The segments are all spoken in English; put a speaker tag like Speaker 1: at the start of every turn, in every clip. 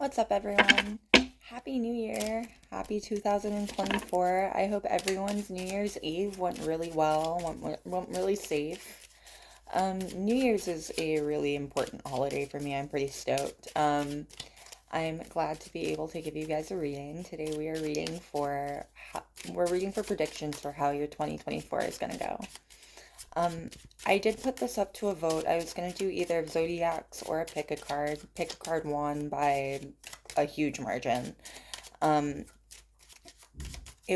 Speaker 1: What's up, everyone? Happy New Year. Happy 2024. I hope everyone's New Year's Eve went really well, went really safe. New Year's is a really important holiday for me. I'm pretty stoked. I'm glad to be able to give you guys a reading. Today we are we're reading for predictions for how your 2024 is going to go. I did put this up to a vote. I was going to do either Zodiacs or a pick a card. Pick a card won by a huge margin. It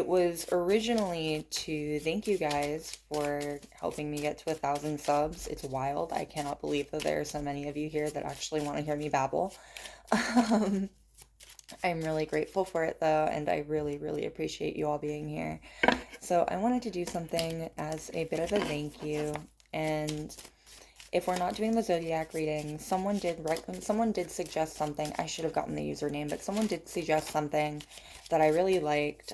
Speaker 1: was originally to thank you guys for helping me get to 1,000 subs. It's wild. I cannot believe that there are so many of you here that actually want to hear me babble. I'm really grateful for it though, and I really, really appreciate you all being here. So I wanted to do something as a bit of a thank you, and if we're not doing the Zodiac reading, someone did suggest something. I should have gotten the username, but someone did suggest something that I really liked,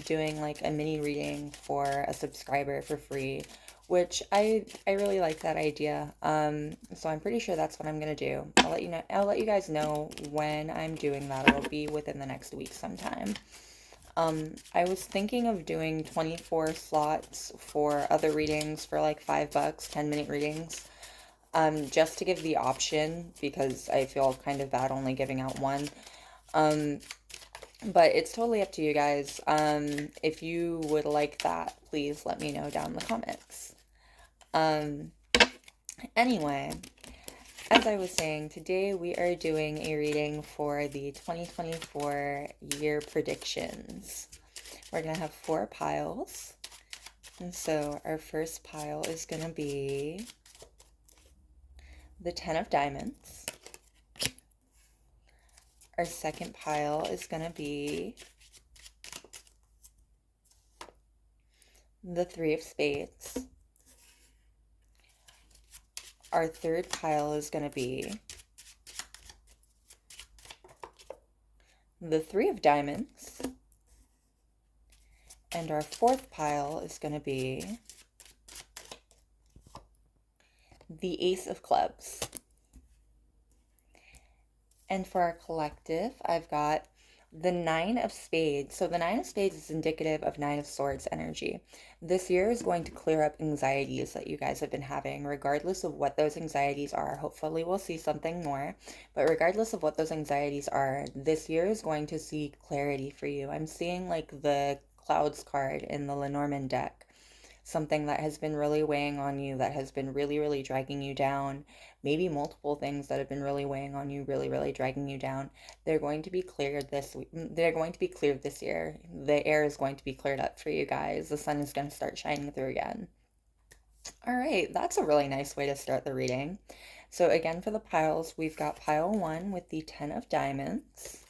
Speaker 1: doing like a mini reading for a subscriber for free, which I really like that idea. So I'm pretty sure that's what I'm gonna do. I'll let you guys know when I'm doing that. It'll be within the next week sometime. I was thinking of doing 24 slots for other readings for like $5, 10-minute readings. Just to give the option, because I feel kind of bad only giving out one. But it's totally up to you guys. If you would like that, please let me know down in the comments. Anyway, as I was saying, today we are doing a reading for the 2024 year predictions. We're going to have 4 piles. And so our first pile is going to be the 10 of Diamonds. Our second pile is going to be the 3 of Spades. Our third pile is going to be the 3 of Diamonds. And our fourth pile is going to be the Ace of Clubs. And for our collective, I've got the 9 of Spades. So the 9 of Spades is indicative of 9 of Swords energy. This year is going to clear up anxieties that you guys have been having, regardless of what those anxieties are. Hopefully we'll see something more, but regardless of what those anxieties are, this year is going to see clarity for you. I'm seeing like the Clouds card in the Lenormand deck. Something that has been really weighing on you, that has been really, really dragging you down, maybe multiple things that have been really weighing on you, really, really dragging you down. They're going to be cleared this week. They're going to be cleared this year. The air is going to be cleared up for you guys. The sun is going to start shining through again. All right, that's a really nice way to start the reading. So again, for the piles, we've got pile 1 with the 10 of Diamonds,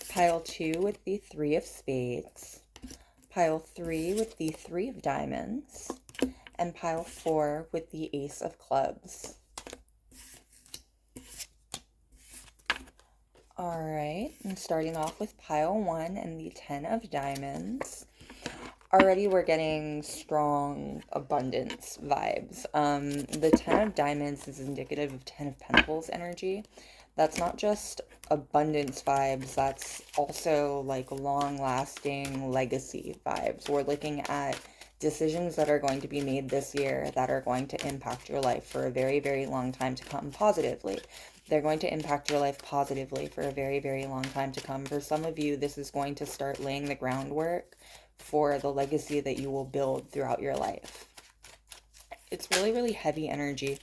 Speaker 1: pile 2 with the 3 of Spades, pile 3 with the 3 of Diamonds, and pile 4 with the Ace of Clubs. All right, and starting off with pile 1 and the 10 of Diamonds. Already we're getting strong abundance vibes. The 10 of Diamonds is indicative of 10 of Pentacles energy. That's not just abundance vibes, that's also like long-lasting legacy vibes. We're looking at decisions that are going to be made this year that are going to impact your life for a very, very long time to come positively. They're going to impact your life positively for a very, very long time to come. For some of you, this is going to start laying the groundwork for the legacy that you will build throughout your life. It's really, really heavy energy.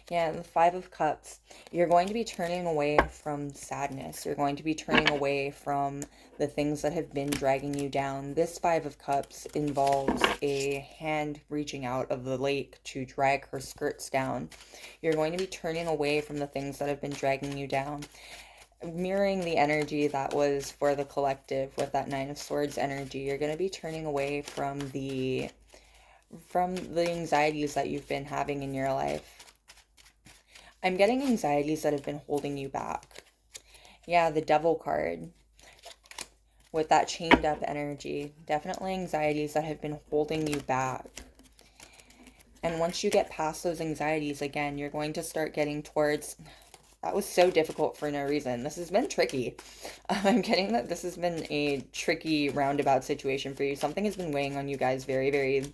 Speaker 1: Yeah, the 5 of Cups, you're going to be turning away from sadness. You're going to be turning away from the things that have been dragging you down. This 5 of Cups involves a hand reaching out of the lake to drag her skirts down. You're going to be turning away from the things that have been dragging you down. Mirroring the energy that was for the collective with that 9 of Swords energy, you're going to be turning away from the anxieties that you've been having in your life. I'm getting anxieties that have been holding you back. Yeah, the Devil card with that chained up energy. Definitely anxieties that have been holding you back. And once you get past those anxieties, again, you're going to start getting towards That was so difficult for no reason. This has been tricky. I'm getting that this has been a tricky roundabout situation for you. Something has been weighing on you guys very, very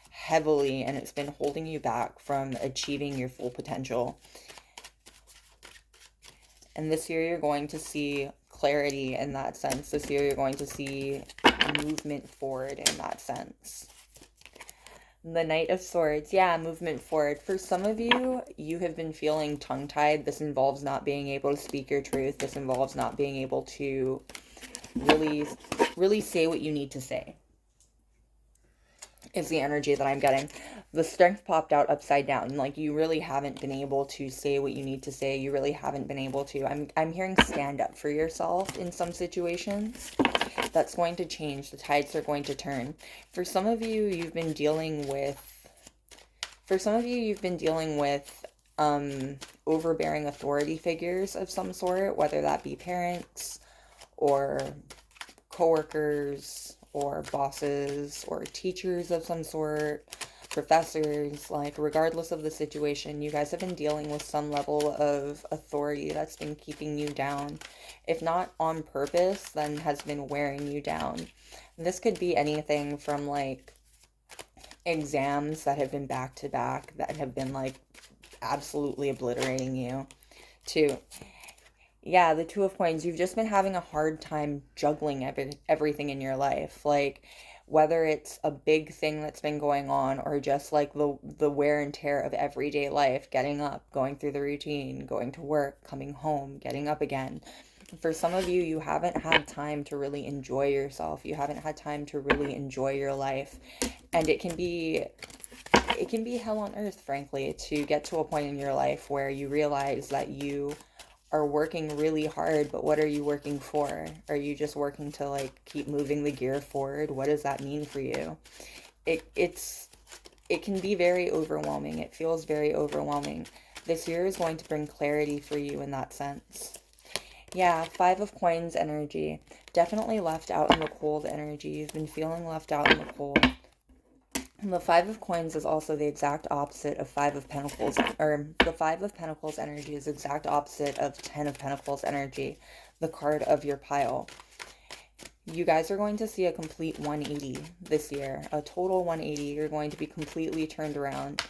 Speaker 1: heavily, and it's been holding you back from achieving your full potential. And this year you're going to see clarity in that sense. This year you're going to see movement forward in that sense. The Knight of Swords, yeah, movement forward. For some of you, you have been feeling tongue-tied. This involves not being able to speak your truth. This involves not being able to really say what you need to say, is the energy that I'm getting. The Strength popped out upside down. Like, you really haven't been able to say what you need to say. You really haven't been able to. I'm hearing stand up for yourself in some situations. That's going to change. The tides are going to turn. For some of you, you've been dealing with overbearing authority figures of some sort, whether that be parents or coworkers or bosses or teachers of some sort, professors. Like, regardless of the situation, you guys have been dealing with some level of authority that's been keeping you down. If not on purpose, then has been wearing you down. This could be anything from, like, exams that have been back to back that have been, like, absolutely obliterating you, to, yeah, the Two of Coins. You've just been having a hard time juggling everything in your life. Like, whether it's a big thing that's been going on or just like the wear and tear of everyday life, getting up, going through the routine, going to work, coming home, getting up again. For some of you, you haven't had time to really enjoy yourself. You haven't had time to really enjoy your life. And it can be hell on earth, frankly, to get to a point in your life where you realize that you are working really hard, but what are you working for? Are you just working to, like, keep moving the gear forward? What does that mean for you? It can be very overwhelming. It feels very overwhelming. This year is going to bring clarity for you in that sense. Yeah, Five of Coins energy. Definitely left out in the cold energy. You've been feeling left out in the cold. The Five of Coins is also the exact opposite of Five of Pentacles, or the Five of Pentacles energy is the exact opposite of Ten of Pentacles energy, the card of your pile. You guys are going to see a complete 180 this year, a total 180. You're going to be completely turned around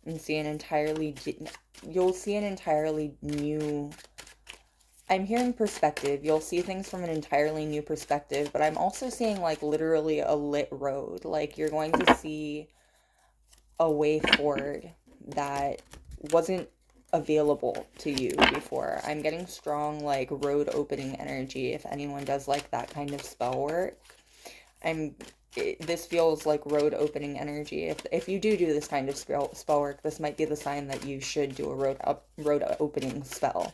Speaker 1: and you'll see an entirely new, I'm hearing perspective. You'll see things from an entirely new perspective, but I'm also seeing, like, literally a lit road. Like, you're going to see a way forward that wasn't available to you before. I'm getting strong, like, road opening energy. If anyone does like that kind of spell work, this feels like road opening energy. If you do this kind of spell work, this might be the sign that you should do a road opening spell.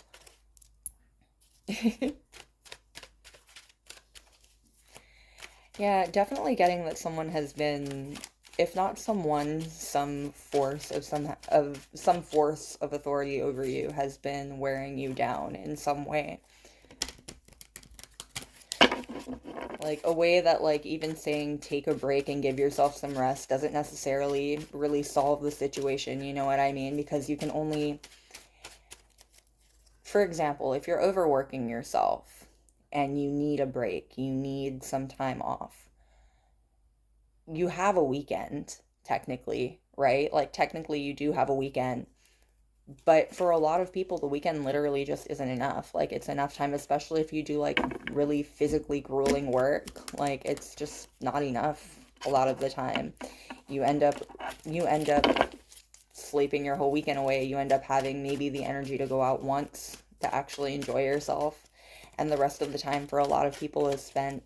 Speaker 1: Yeah, definitely getting that someone has been, if not someone, some force of authority over you has been wearing you down in some way. Like, a way that, like, even saying take a break and give yourself some rest doesn't necessarily really solve the situation, you know what I mean? Because you can only, for example, if you're overworking yourself and you need a break, you need some time off, you have a weekend, technically, right? Like, technically you do have a weekend, but for a lot of people, the weekend literally just isn't enough. Like, it's enough time, especially if you do, like, really physically grueling work. Like, it's just not enough a lot of the time. You end up sleeping your whole weekend away. You end up having maybe the energy to go out once to actually enjoy yourself, and the rest of the time for a lot of people is spent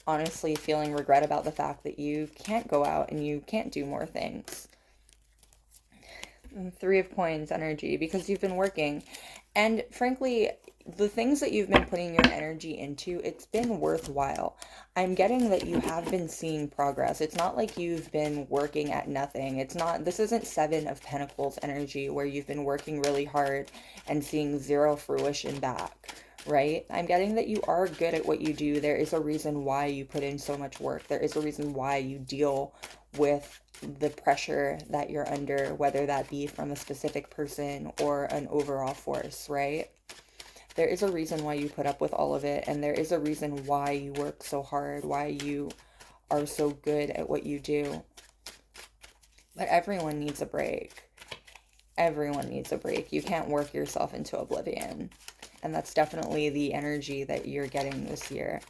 Speaker 1: honestly feeling regret about the fact that you can't go out and you can't do more things. Three of Coins energy, because you've been working, and frankly, the things that you've been putting your energy into, it's been worthwhile. I'm getting that you have been seeing progress. It's not like you've been working at nothing. This isn't Seven of Pentacles energy where you've been working really hard and seeing zero fruition back, right? I'm getting that you are good at what you do. There is a reason why you put in so much work. There is a reason why you deal with the pressure that you're under, whether that be from a specific person or an overall force, right? There is a reason why you put up with all of it, and there is a reason why you work so hard, why you are so good at what you do. But everyone needs a break. Everyone needs a break. You can't work yourself into oblivion. And that's definitely the energy that you're getting this year.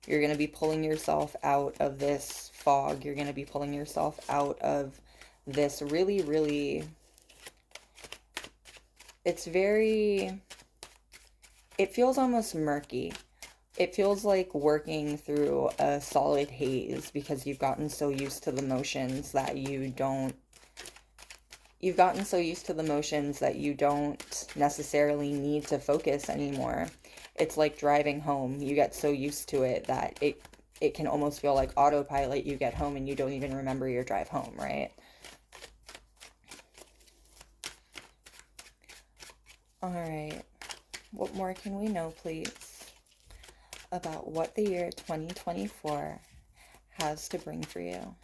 Speaker 1: You're going to be pulling yourself out of this fog. You're going to be pulling yourself out of this really, really... It feels almost murky. It feels like working through a solid haze because you've gotten so used to the motions that you don't necessarily need to focus anymore. It's like driving home. You get so used to it that it can almost feel like autopilot. You get home and you don't even remember your drive home, right? All right. What more can we know, please, about what the year 2024 has to bring for you?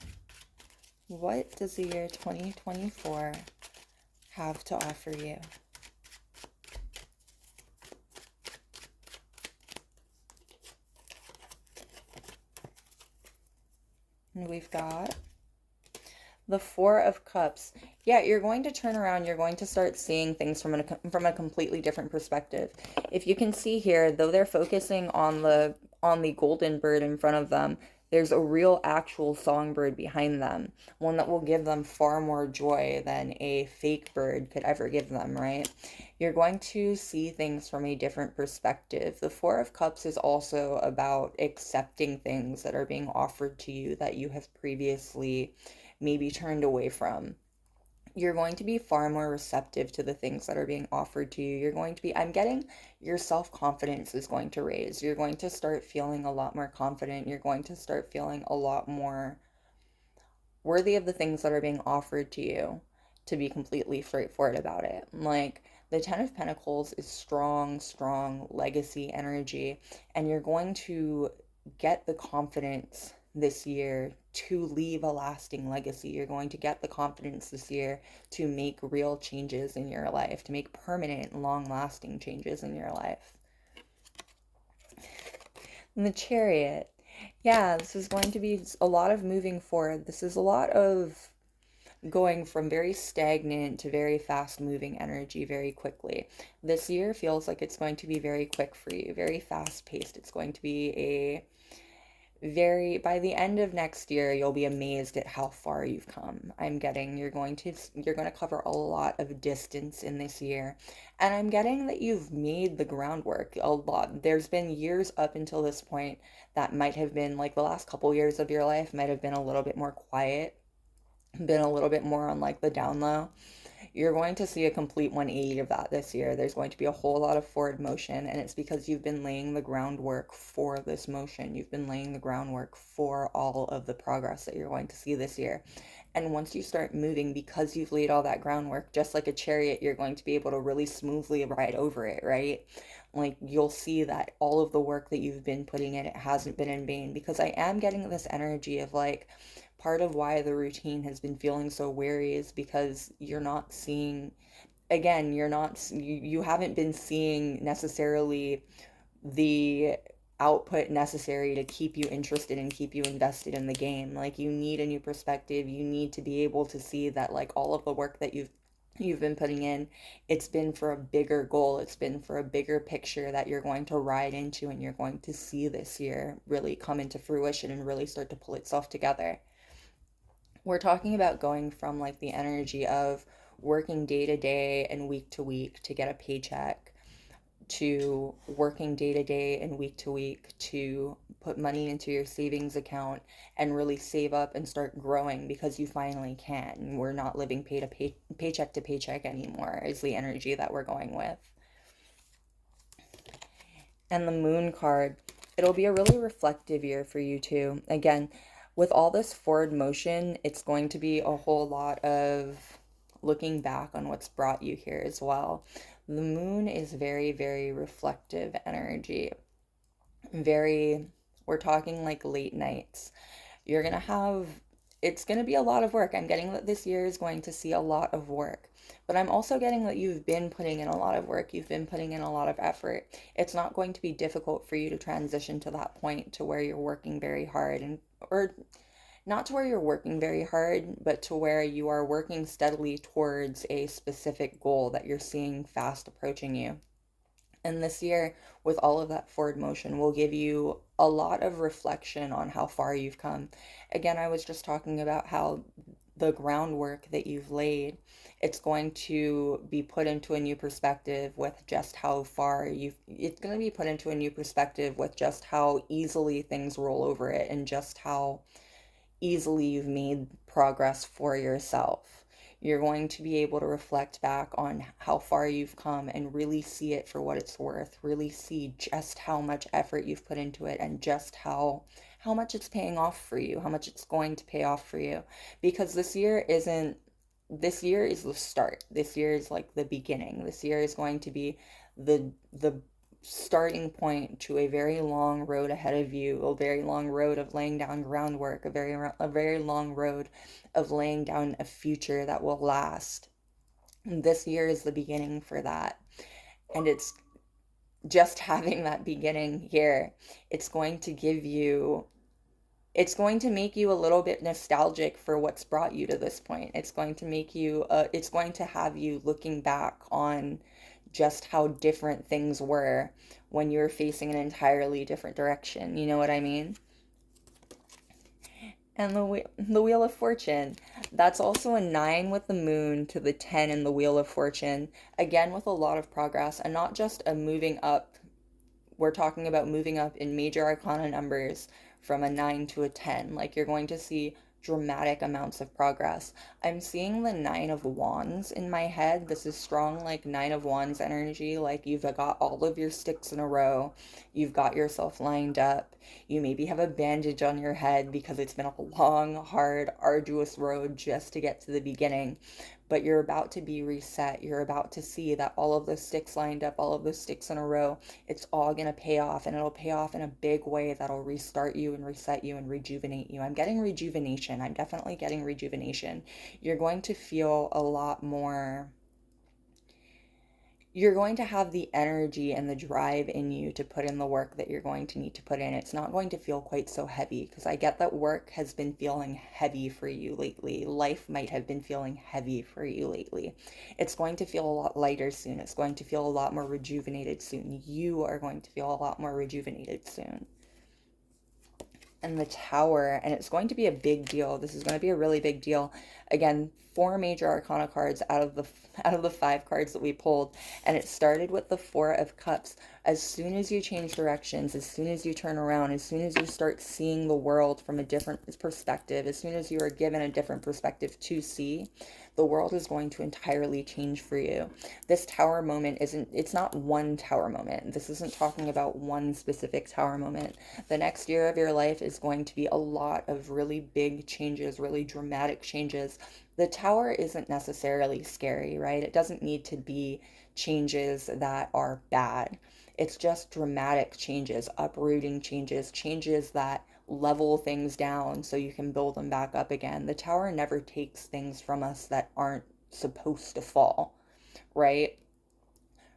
Speaker 1: What does the year 2024 have to offer you? And we've got the Four of Cups. Yeah, you're going to turn around. You're going to start seeing things from a completely different perspective. If you can see here, though they're focusing on the golden bird in front of them, there's a real actual songbird behind them, one that will give them far more joy than a fake bird could ever give them, right? You're going to see things from a different perspective. The Four of Cups is also about accepting things that are being offered to you that you have previously maybe turned away from. You're going to be far more receptive to the things that are being offered to you. You're going to be, I'm getting your self-confidence is going to raise. You're going to start feeling a lot more confident. You're going to start feeling a lot more worthy of the things that are being offered to you, to be completely straightforward about it. Like, the Ten of Pentacles is strong, strong legacy energy, and you're going to get the confidence this year to leave a lasting legacy. You're going to get the confidence this year to make real changes in your life, to make permanent, long-lasting changes in your life. And the Chariot. Yeah, this is going to be a lot of moving forward. This is a lot of going from very stagnant to very fast-moving energy very quickly. This year feels like it's going to be very quick for you, very fast-paced. It's going to be by the end of next year, you'll be amazed at how far you've come. I'm getting you're going to cover a lot of distance in this year. And I'm getting that you've made the groundwork a lot. There's been years up until this point that might have been like the last couple years of your life might have been a little bit more quiet, been a little bit more on like the down low. You're going to see a complete 180 of that this year. There's going to be a whole lot of forward motion, and it's because you've been laying the groundwork for this motion. You've been laying the groundwork for all of the progress that you're going to see this year. And once you start moving, because you've laid all that groundwork, just like a chariot, you're going to be able to really smoothly ride over it, right? Like, you'll see that all of the work that you've been putting in, it hasn't been in vain, because I am getting this energy of like, part of why the routine has been feeling so weary is because you're not seeing, again, you haven't been seeing necessarily the output necessary to keep you interested and keep you invested in the game. Like, you need a new perspective. You need to be able to see that like all of the work that you've been putting in, it's been for a bigger goal. It's been for a bigger picture that you're going to ride into and you're going to see this year really come into fruition and really start to pull itself together. We're talking about going from like the energy of working day to day and week to week to get a paycheck, to working day to day and week to week to put money into your savings account and really save up and start growing because you finally can. We're not living paycheck to paycheck anymore, is the energy that we're going with. And the Moon card, it'll be a really reflective year for you too. Again, with all this forward motion, it's going to be a whole lot of looking back on what's brought you here as well. The moon is very, very reflective energy. We're talking like late nights. You're going to have, it's going to be a lot of work. I'm getting that this year is going to see a lot of work, but I'm also getting that you've been putting in a lot of work. You've been putting in a lot of effort. It's not going to be difficult for you to transition to that point to where you're working very hard and, or not to where you're working very hard, but to where you are working steadily towards a specific goal that you're seeing fast approaching you. And this year, with all of that forward motion, will give you a lot of reflection on how far you've come. Again, I was just talking about how the groundwork that you've laid, it's going to be put into a new perspective with just how far it's going to be put into a new perspective with just how easily things roll over it and just how easily you've made progress for yourself. You're going to be able to reflect back on how far you've come and really see it for what it's worth. Really see just how much effort you've put into it and just how much it's paying off for you, how much it's going to pay off for you. Because this year is the start. This year is like the beginning. This year is going to be the starting point to a very long road ahead of you, a very long road of laying down groundwork, a very long road of laying down a future that will last. And this year is the beginning for that. And it's just having that beginning here. It's going to give you it's going to make you a little bit nostalgic for what's brought you to this point. It's going to make you, it's going to have you looking back on just how different things were when you were facing an entirely different direction. You know what I mean? And the Wheel of Fortune, that's also a 9 with the moon to the 10 in the Wheel of Fortune. Again, with a lot of progress and not just a moving up. We're talking about moving up in major arcana numbers from a 9 to a 10. Like you're going to see dramatic amounts of progress. I'm seeing the 9 of Wands in my head. This is strong, like 9 of Wands energy. Like you've got all of your sticks in a row. You've got yourself lined up. You maybe have a bandage on your head because it's been a long, hard, arduous road just to get to the beginning, but you're about to be reset. You're about to see that all of those sticks lined up, all of those sticks in a row, it's all going to pay off, and it'll pay off in a big way that'll restart you and reset you and rejuvenate you. I'm getting rejuvenation. I'm definitely getting rejuvenation. You're going to feel a lot more, you're going to have the energy and the drive in you to put in the work that you're going to need to put in. It's not going to feel quite so heavy because I get that work has been feeling heavy for you lately. Life might have been feeling heavy for you lately. It's going to feel a lot lighter soon. It's going to feel a lot more rejuvenated soon. You are going to feel a lot more rejuvenated soon. And the Tower, and it's going to be a big deal. This is going to be a really big deal. Again, 4 major arcana cards out of the 5 cards that we pulled, and it started with the 4 of Cups. As soon as you change directions, as soon as you turn around, as soon as you start seeing the world from a different perspective, as soon as you are given a different perspective to see, the world is going to entirely change for you. This tower moment it's not one tower moment. This isn't talking about one specific tower moment. The next year of your life is going to be a lot of really big changes, really dramatic changes. The tower isn't necessarily scary, right? It doesn't need to be changes that are bad. It's just dramatic changes, uprooting changes, changes that level things down so you can build them back up again. The tower never takes things from us that aren't supposed to fall, right?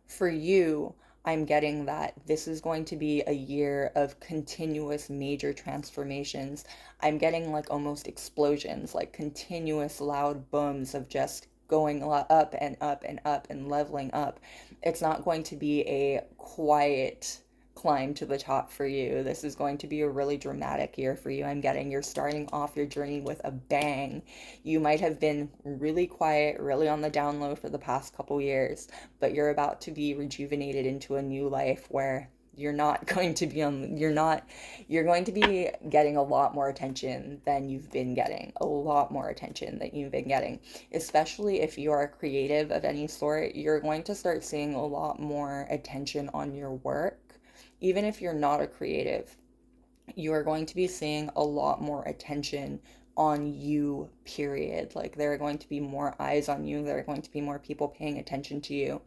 Speaker 1: For you, I'm getting that this is going to be a year of continuous major transformations. I'm getting like almost explosions, like continuous loud booms of just going up and up and up and leveling up. It's not going to be a quiet climb to the top for you. This is going to be a really dramatic year for you. I'm getting you're starting off your journey with a bang. You might have been really quiet, really on the down low for the past couple years, but you're about to be rejuvenated into a new life where you're not going to be on you're going to be getting a lot more attention than you've been getting, a lot more attention than you've been getting. Especially if you are a creative of any sort, you're going to start seeing a lot more attention on your work. Even if you're not a creative, you are going to be seeing a lot more attention on you, period. Like there are going to be more eyes on you, there are going to be more people paying attention to you.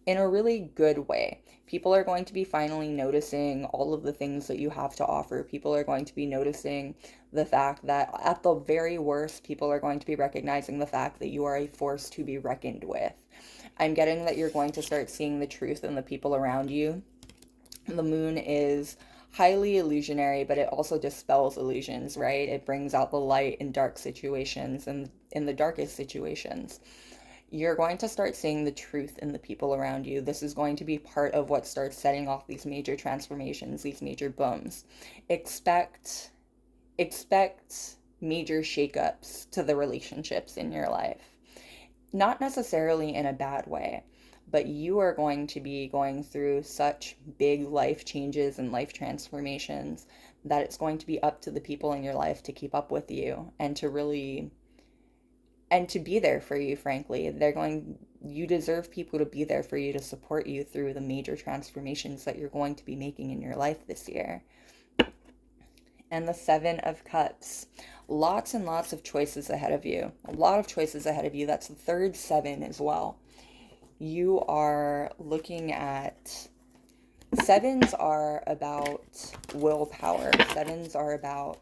Speaker 1: in a really good way. People are going to be finally noticing all of the things that you have to offer. People are going to be noticing the fact that at the very worst, people are going to be recognizing the fact that you are a force to be reckoned with. I'm getting that you're going to start seeing the truth in the people around you. The moon is highly illusionary, but it also dispels illusions, right? It brings out the light in dark situations and in the darkest situations. You're going to start seeing the truth in the people around you. This is going to be part of what starts setting off these major transformations, these major booms. Expect major shakeups to the relationships in your life. Not necessarily in a bad way, but you are going to be going through such big life changes and life transformations that it's going to be up to the people in your life to keep up with you and to really and to be there for you. Frankly, you deserve people to be there for you, to support you through the major transformations that you're going to be making in your life this year. And the Seven of Cups, lots and lots of choices ahead of you, a lot of choices ahead of you. That's the third seven as well. You are looking at, sevens are about willpower. Sevens are about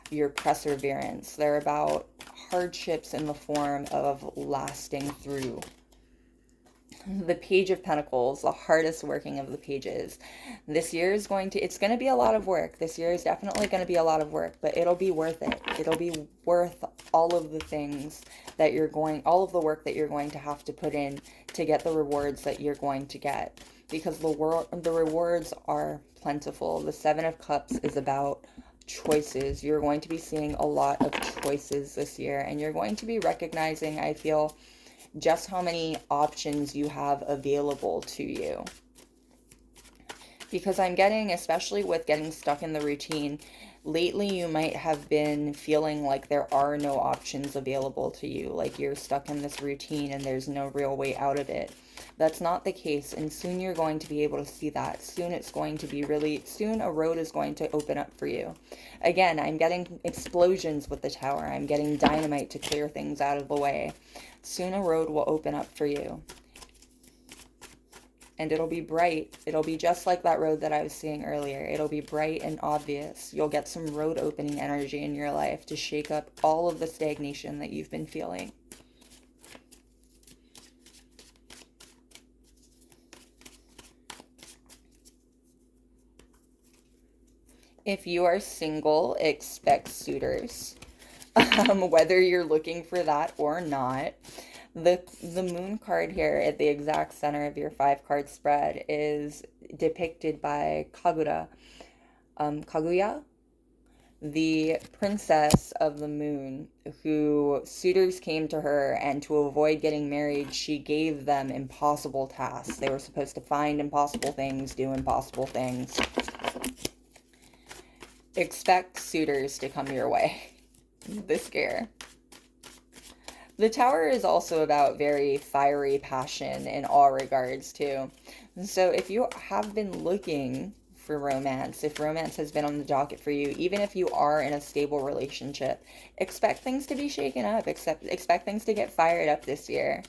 Speaker 1: your perseverance. They're about hardships in the form of lasting through. The Page of Pentacles, the hardest working of the pages. This year is it's going to be a lot of work. This year is definitely going to be a lot of work, but it'll be worth it. It'll be worth all of the things that all of the work that you're going to have to put in to get the rewards that you're going to get, because the rewards are plentiful. The Seven of Cups is about choices. You're going to be seeing a lot of choices this year, and you're going to be recognizing, I feel, just how many options you have available to you. Because I'm getting, especially with getting stuck in the routine, lately you might have been feeling like there are no options available to you, like you're stuck in this routine and there's no real way out of it. That's not the case, and soon you're going to be able to see that. Soon a road is going to open up for you. Again, I'm getting explosions with the Tower. I'm getting dynamite to clear things out of the way. Soon a road will open up for you. And it'll be bright. It'll be just like that road that I was seeing earlier. It'll be bright and obvious. You'll get some road opening energy in your life to shake up all of the stagnation that you've been feeling. If you are single, expect suitors. Whether you're looking for that or not. The moon card here at the exact center of your 5-card spread is depicted by Kaguya, the princess of the moon, who suitors came to her, and to avoid getting married, she gave them impossible tasks. They were supposed to find impossible things, do impossible things. Expect suitors to come your way this year. The Tower is also about very fiery passion in all regards, too. So if you have been looking for romance, if romance has been on the docket for you, even if you are in a stable relationship, expect things to be shaken up. Expect things to get fired up this year.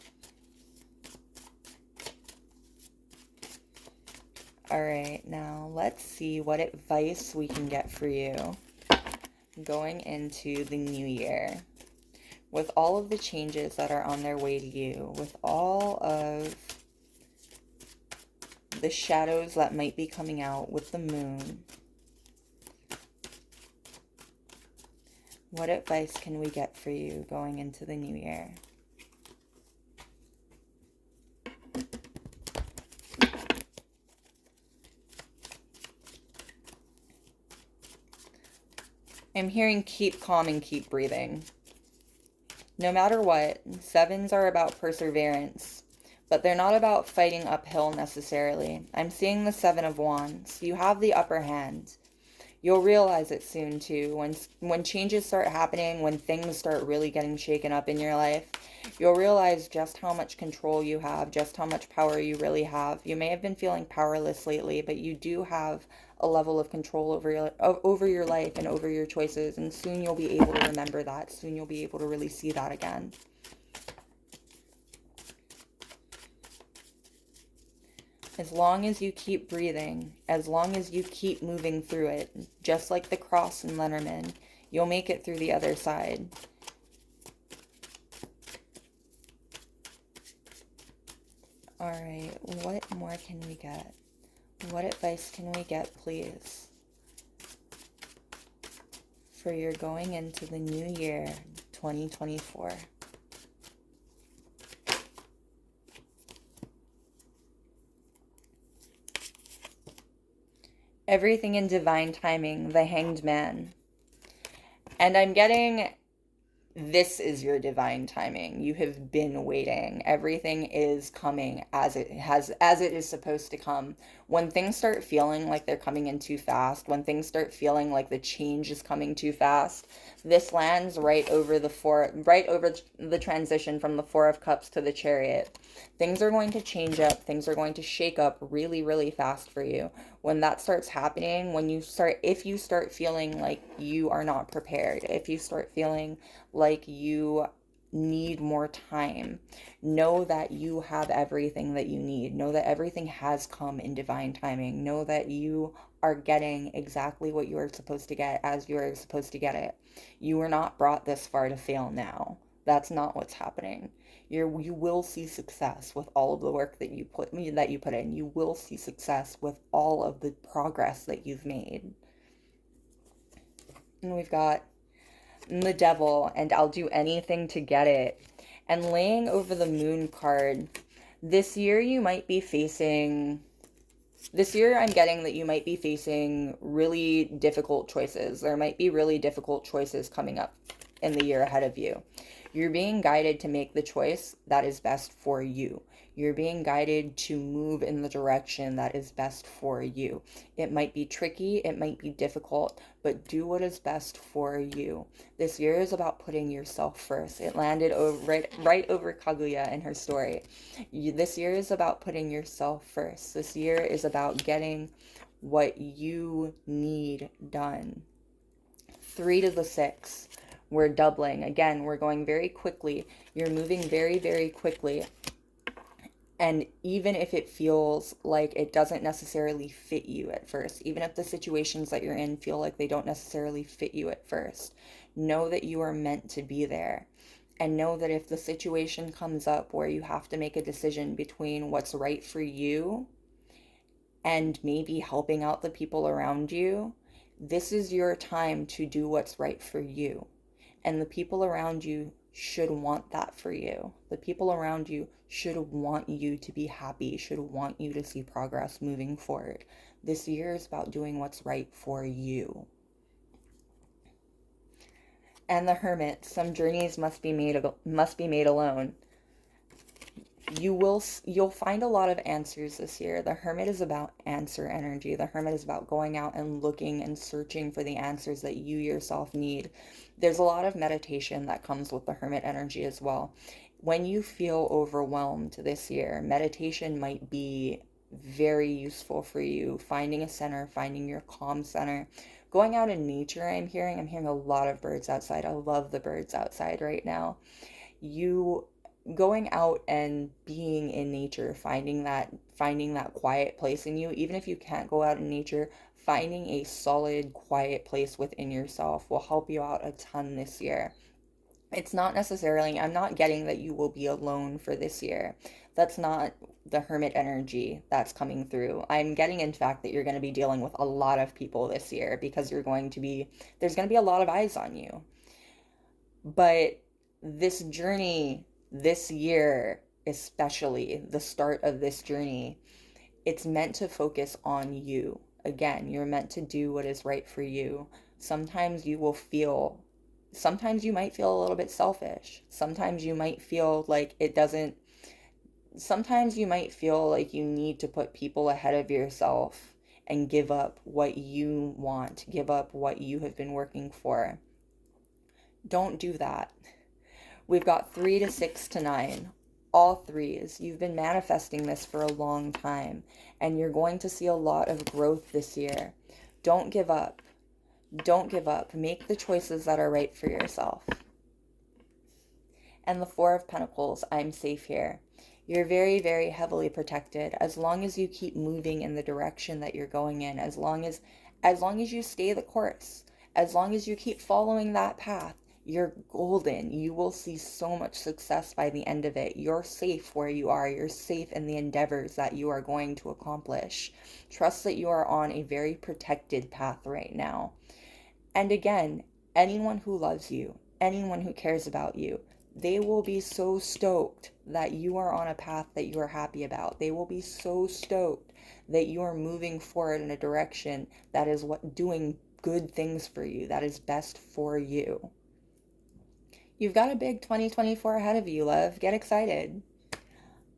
Speaker 1: All right, now let's see what advice we can get for you going into the new year. With all of the changes that are on their way to you, with all of the shadows that might be coming out with the moon, what advice can we get for you going into the new year? I'm hearing keep calm and keep breathing. No matter what, sevens are about perseverance, but they're not about fighting uphill necessarily. I'm seeing the Seven of Wands. You have the upper hand. You'll realize it soon too. When changes start happening, when things start really getting shaken up in your life, you'll realize just how much control you have, just how much power you really have. You may have been feeling powerless lately, but you do have a level of control over your life and over your choices, and soon you'll be able to remember that. Soon you'll be able to really see that again. As long as you keep breathing, as long as you keep moving through it, just like the cross in Lenormand, you'll make it through the other side. All right, what more can we get? What advice can we get, please? For your going into the new year, 2024. Everything in divine timing, the Hanged Man. And I'm getting, this is your divine timing. You have been waiting. Everything is coming as it is supposed to come. When things start feeling like they're coming in too fast, when things start feeling like the change is coming too fast, this lands right over the transition from the Four of Cups to the Chariot. Things are going to change up. Things are going to shake up really, really fast for you. When that starts happening, if you start feeling like you are not prepared, if you start feeling like you need more time, know that you have everything that you need. Know that everything has come in divine timing. Know that you are getting exactly what you are supposed to get as you are supposed to get it. You were not brought this far to fail now. That's not what's happening. You will see success with all of the work that you put in. You will see success with all of the progress that you've made. And we've got the Devil, and I'll do anything to get it. And laying over the Moon card, this year I'm getting that you might be facing really difficult choices. There might be really difficult choices coming up in the year ahead of you. You're being guided to make the choice that is best for you. You're being guided to move in the direction that is best for you. It might be tricky, it might be difficult, but do what is best for you. This year is about putting yourself first. It landed right over Kaguya in her story. This year is about putting yourself first. This year is about getting what you need done. 3 to the 6. We're doubling. Again, we're going very quickly. You're moving very, very quickly. And even if it feels like it doesn't necessarily fit you at first, even if the situations that you're in feel like they don't necessarily fit you at first, know that you are meant to be there. And know that if the situation comes up where you have to make a decision between what's right for you and maybe helping out the people around you, this is your time to do what's right for you. And the people around you should want that for you. The people around you should want you to be happy, should want you to see progress moving forward. This year is about doing what's right for you. And the Hermit, some journeys must be made alone. You'll find a lot of answers this year. The Hermit is about answer energy. The Hermit is about going out and looking and searching for the answers that you yourself need. There's a lot of meditation that comes with the Hermit energy as well. When you feel overwhelmed this year, meditation might be very useful for you. Finding a center, finding your calm center. Going out in nature, I'm hearing a lot of birds outside. I love the birds outside right now. Going out and being in nature, finding that quiet place in you, even if you can't go out in nature, finding a solid, quiet place within yourself will help you out a ton this year. It's not necessarily, I'm not getting that you will be alone for this year. That's not the Hermit energy that's coming through. I'm getting, in fact, that you're going to be dealing with a lot of people this year because there's going to be a lot of eyes on you. But this journey, this year, especially the start of this journey, it's meant to focus on you. Again, you're meant to do what is right for you. Sometimes you might feel a little bit selfish. Sometimes you might feel like sometimes you might feel like you need to put people ahead of yourself and give up what you want, give up what you have been working for. Don't do that. We've got 3 to 6 to 9. All threes. You've been manifesting this for a long time, and you're going to see a lot of growth this year. Don't give up. Don't give up. Make the choices that are right for yourself. And the 4 of Pentacles, I'm safe here. You're very, very heavily protected as long as you keep moving in the direction that you're going in, as long as you stay the course, as long as you keep following that path. You're golden. You will see so much success by the end of it. You're safe where you are. You're safe in the endeavors that you are going to accomplish. Trust that you are on a very protected path right now. And again, anyone who loves you, anyone who cares about you, they will be so stoked that you are on a path that you are happy about. They will be so stoked that you are moving forward in a direction that is doing good things for you, that is best for you. You've got a big 2024 ahead of you, love. Get excited.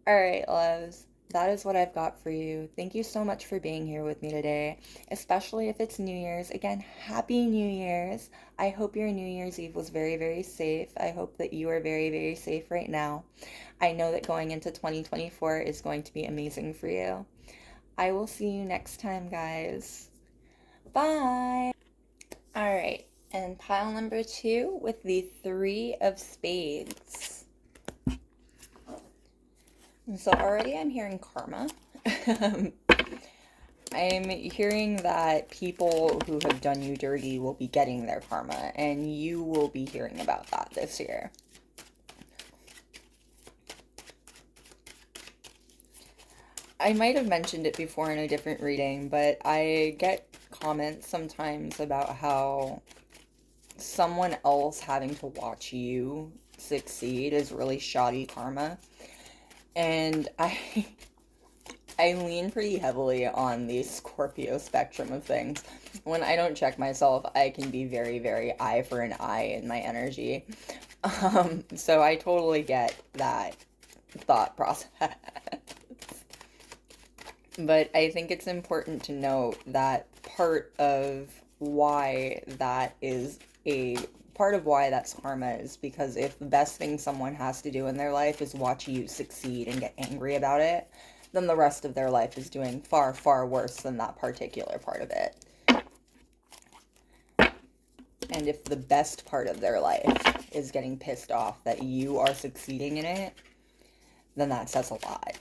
Speaker 1: All right, loves. That is what I've got for you. Thank you so much for being here with me today, especially if it's New Year's. Again, Happy New Year's. I hope your New Year's Eve was very, very safe. I hope that you are very, very safe right now. I know that going into 2024 is going to be amazing for you. I will see you next time, guys. Bye. All right, and pile number 2 with the 3 of Spades. So already I'm hearing karma. I'm hearing that people who have done you dirty will be getting their karma, and you will be hearing about that this year. I might have mentioned it before in a different reading, but I get comments sometimes about how someone else having to watch you succeed is really shoddy karma. And I lean pretty heavily on the Scorpio spectrum of things. When I don't check myself, I can be very, very eye for an eye in my energy. So I totally get that thought process. But I think it's important to note that part of why that's karma is because if the best thing someone has to do in their life is watch you succeed and get angry about it, then the rest of their life is doing far, far worse than that particular part of it. And if the best part of their life is getting pissed off that you are succeeding in it, then that says a lot.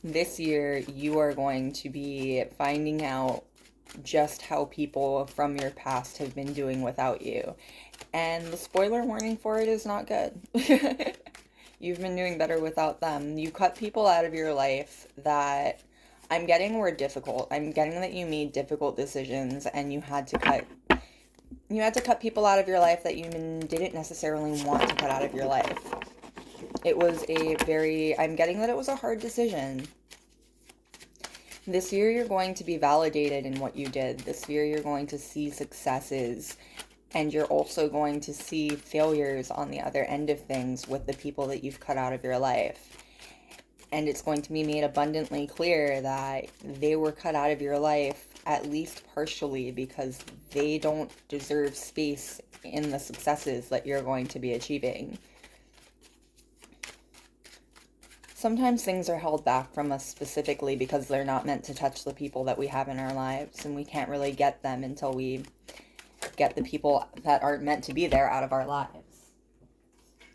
Speaker 1: This year, you are going to be finding out just how people from your past have been doing without you. And the spoiler warning for it is not good. You've been doing better without them. You cut people out of your life that I'm getting were difficult. I'm getting that you made difficult decisions and you had to cut people out of your life that you didn't necessarily want to cut out of your life. I'm getting that it was a hard decision. This year you're going to be validated in what you did. This year you're going to see successes, and you're also going to see failures on the other end of things with the people that you've cut out of your life. And it's going to be made abundantly clear that they were cut out of your life at least partially because they don't deserve space in the successes that you're going to be achieving. Sometimes things are held back from us specifically because they're not meant to touch the people that we have in our lives, and we can't really get them until we get the people that aren't meant to be there out of our lives.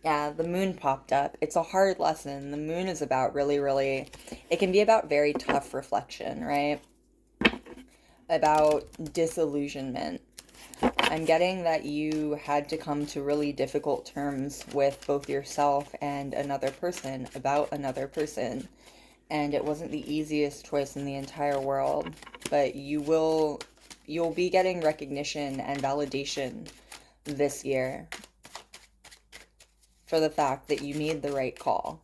Speaker 1: Yeah, the moon popped up. It's a hard lesson. The moon is about it can be about very tough reflection, right? About disillusionment. I'm getting that you had to come to really difficult terms with both yourself and another person about another person. And it wasn't the easiest choice in the entire world, but you'll be getting recognition and validation this year for the fact that you made the right call.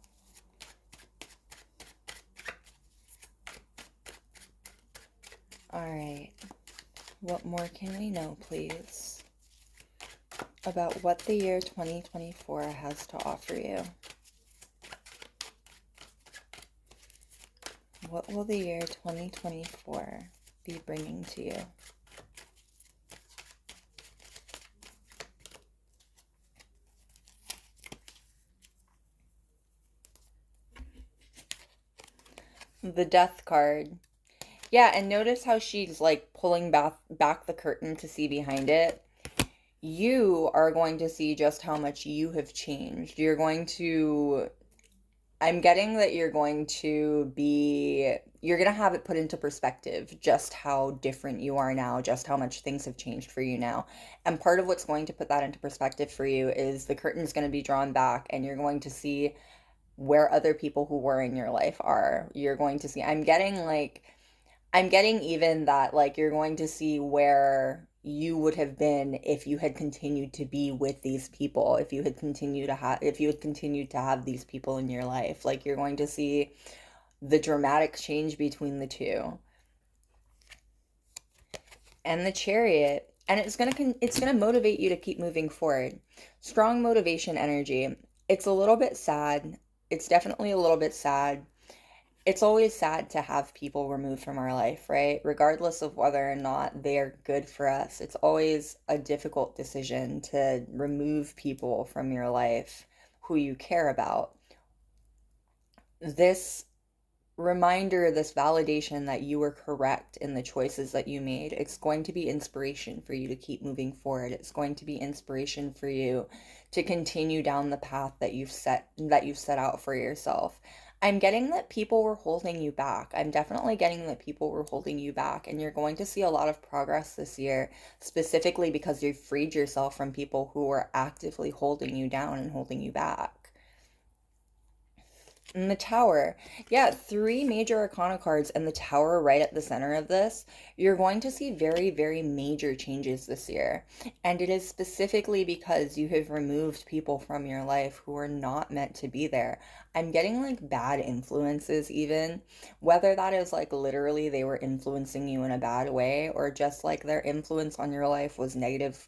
Speaker 1: All right. What more can we know, please, about what the year 2024 has to offer you? What will the year 2024 be bringing to you? The Death card. Yeah, and notice how she's like pulling back the curtain to see behind it. You are going to see just how much you have changed. You're going to I'm getting that you're going to have it put into perspective just how different you are now, just how much things have changed for you now. And part of what's going to put that into perspective for you is the curtain's going to be drawn back and you're going to see where other people who were in your life are. You're going to see, I'm getting even that like you're going to see where you would have been if you had continued to be with these people, if you had continued to have these people in your life. Like you're going to see the dramatic change between the two. And the Chariot, and it's going to motivate you to keep moving forward. Strong motivation energy. It's a little bit sad. It's definitely a little bit sad. It's always sad to have people removed from our life, right? Regardless of whether or not they're good for us. It's always a difficult decision to remove people from your life who you care about. This reminder, this validation that you were correct in the choices that you made, it's going to be inspiration for you to keep moving forward. It's going to be inspiration for you to continue down the path that you've set out for yourself. I'm getting that people were holding you back. I'm definitely getting that people were holding you back, and you're going to see a lot of progress this year, specifically because you've freed yourself from people who were actively holding you down and holding you back. And the Tower. Yeah, three major arcana cards and the Tower right at the center of this. You're going to see very, very major changes this year. And it is specifically because you have removed people from your life who are not meant to be there. I'm getting like bad influences, even. Whether that is like literally they were influencing you in a bad way or just like their influence on your life was negative,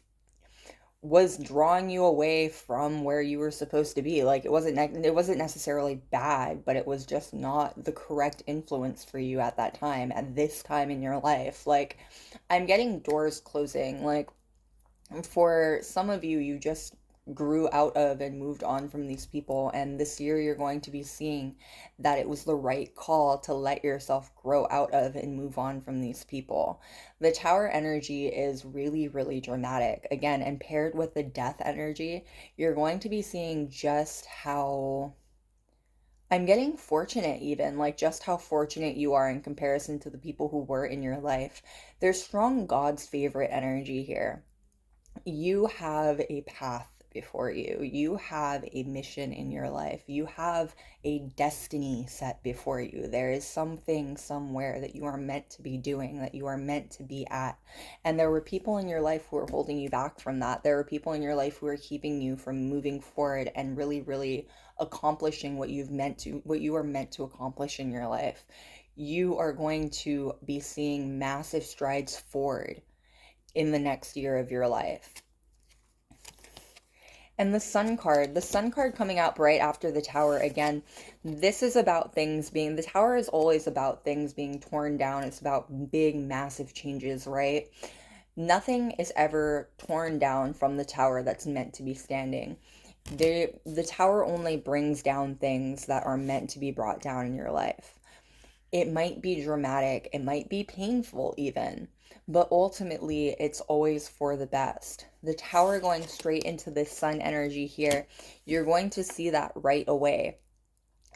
Speaker 1: was drawing you away from where you were supposed to be. Like it wasn't necessarily bad, but it was just not the correct influence for you at that time, at this time in your life. Like I'm getting doors closing. Like for some of you, you just grew out of and moved on from these people. And this year, you're going to be seeing that it was the right call to let yourself grow out of and move on from these people. The Tower energy is really, really dramatic. Again, and paired with the Death energy, you're going to be seeing just how. I'm getting fortunate, even like just how fortunate you are in comparison to the people who were in your life. There's strong God's favorite energy here. You have a path before you. You have a mission in your life. You have a destiny set before you. There is something somewhere that you are meant to be doing, that you are meant to be at. And there were people in your life who are holding you back from that. There are people in your life who are keeping you from moving forward and really, really accomplishing what you are meant to accomplish in your life. You are going to be seeing massive strides forward in the next year of your life. And the Sun card coming out right after the Tower again, this is about the Tower is always about things being torn down. It's about big, massive changes, right? Nothing is ever torn down from the Tower that's meant to be standing. The Tower only brings down things that are meant to be brought down in your life. It might be dramatic, it might be painful even, but ultimately it's always for the best. The Tower going straight into this Sun energy here, you're going to see that right away.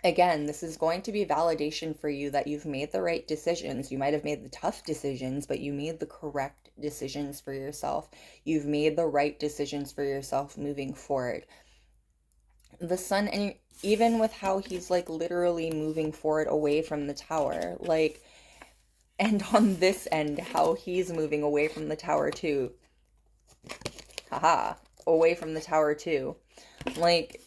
Speaker 1: Again, this is going to be validation for you that you've made the right decisions. You might have made the tough decisions, but you made the correct decisions for yourself. You've made the right decisions for yourself moving forward. The Sun, and even with how he's like literally moving forward away from the Tower, like, and on this end, how he's moving away from the Tower too. Haha, away from the Tower too. Like,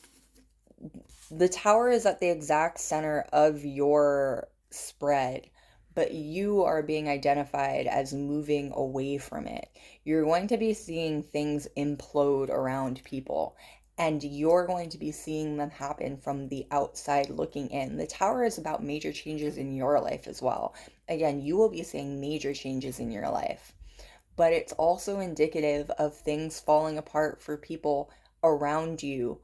Speaker 1: the Tower is at the exact center of your spread, but you are being identified as moving away from it. You're going to be seeing things implode around people, and you're going to be seeing them happen from the outside looking in. The Tower is about major changes in your life as well. Again, you will be seeing major changes in your life, but it's also indicative of things falling apart for people around you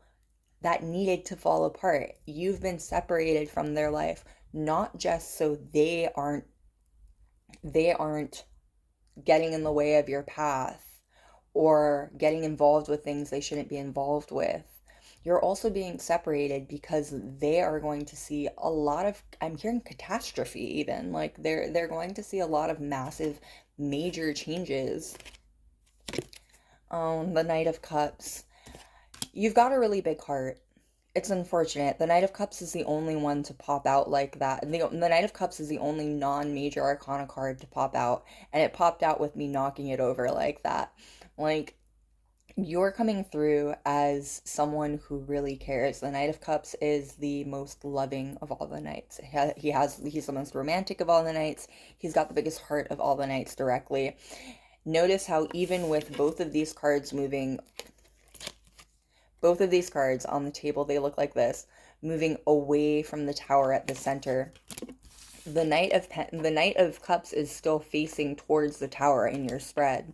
Speaker 1: that needed to fall apart. You've been separated from their life, not just so they aren't getting in the way of your path or getting involved with things they shouldn't be involved with. You're also being separated because they are going to see a lot of, I'm hearing catastrophe even. Like they're going to see a lot of massive major changes. The Knight of Cups. You've got a really big heart. It's unfortunate. The Knight of Cups is the only one to pop out like that. The Knight of Cups is the only non-major arcana card to pop out, and it popped out with me knocking it over like that. Like, you're coming through as someone who really cares. The Knight of Cups is the most loving of all the knights. He's the most romantic of all the knights. He's got the biggest heart of all the knights directly. Notice how even with both of these cards on the table, they look like this, moving away from the tower at the center. The Knight of Cups is still facing towards the tower in your spread.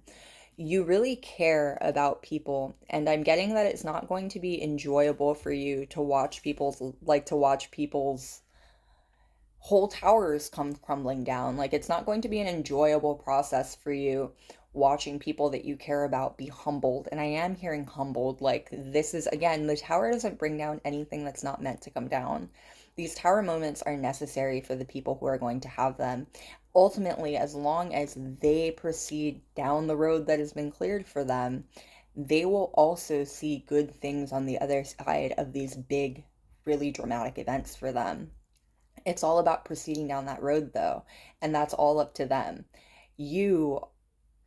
Speaker 1: You really care about people, and I'm getting that it's not going to be enjoyable for you to watch people's whole towers come crumbling down. Like, it's not going to be an enjoyable process for you watching people that you care about be humbled. And I am hearing humbled. Like, this is, again, the tower doesn't bring down anything that's not meant to come down. These tower moments are necessary for the people who are going to have them. Ultimately, as long as they proceed down the road that has been cleared for them, they will also see good things on the other side of these big, really dramatic events for them. It's all about proceeding down that road, though, and that's all up to them. You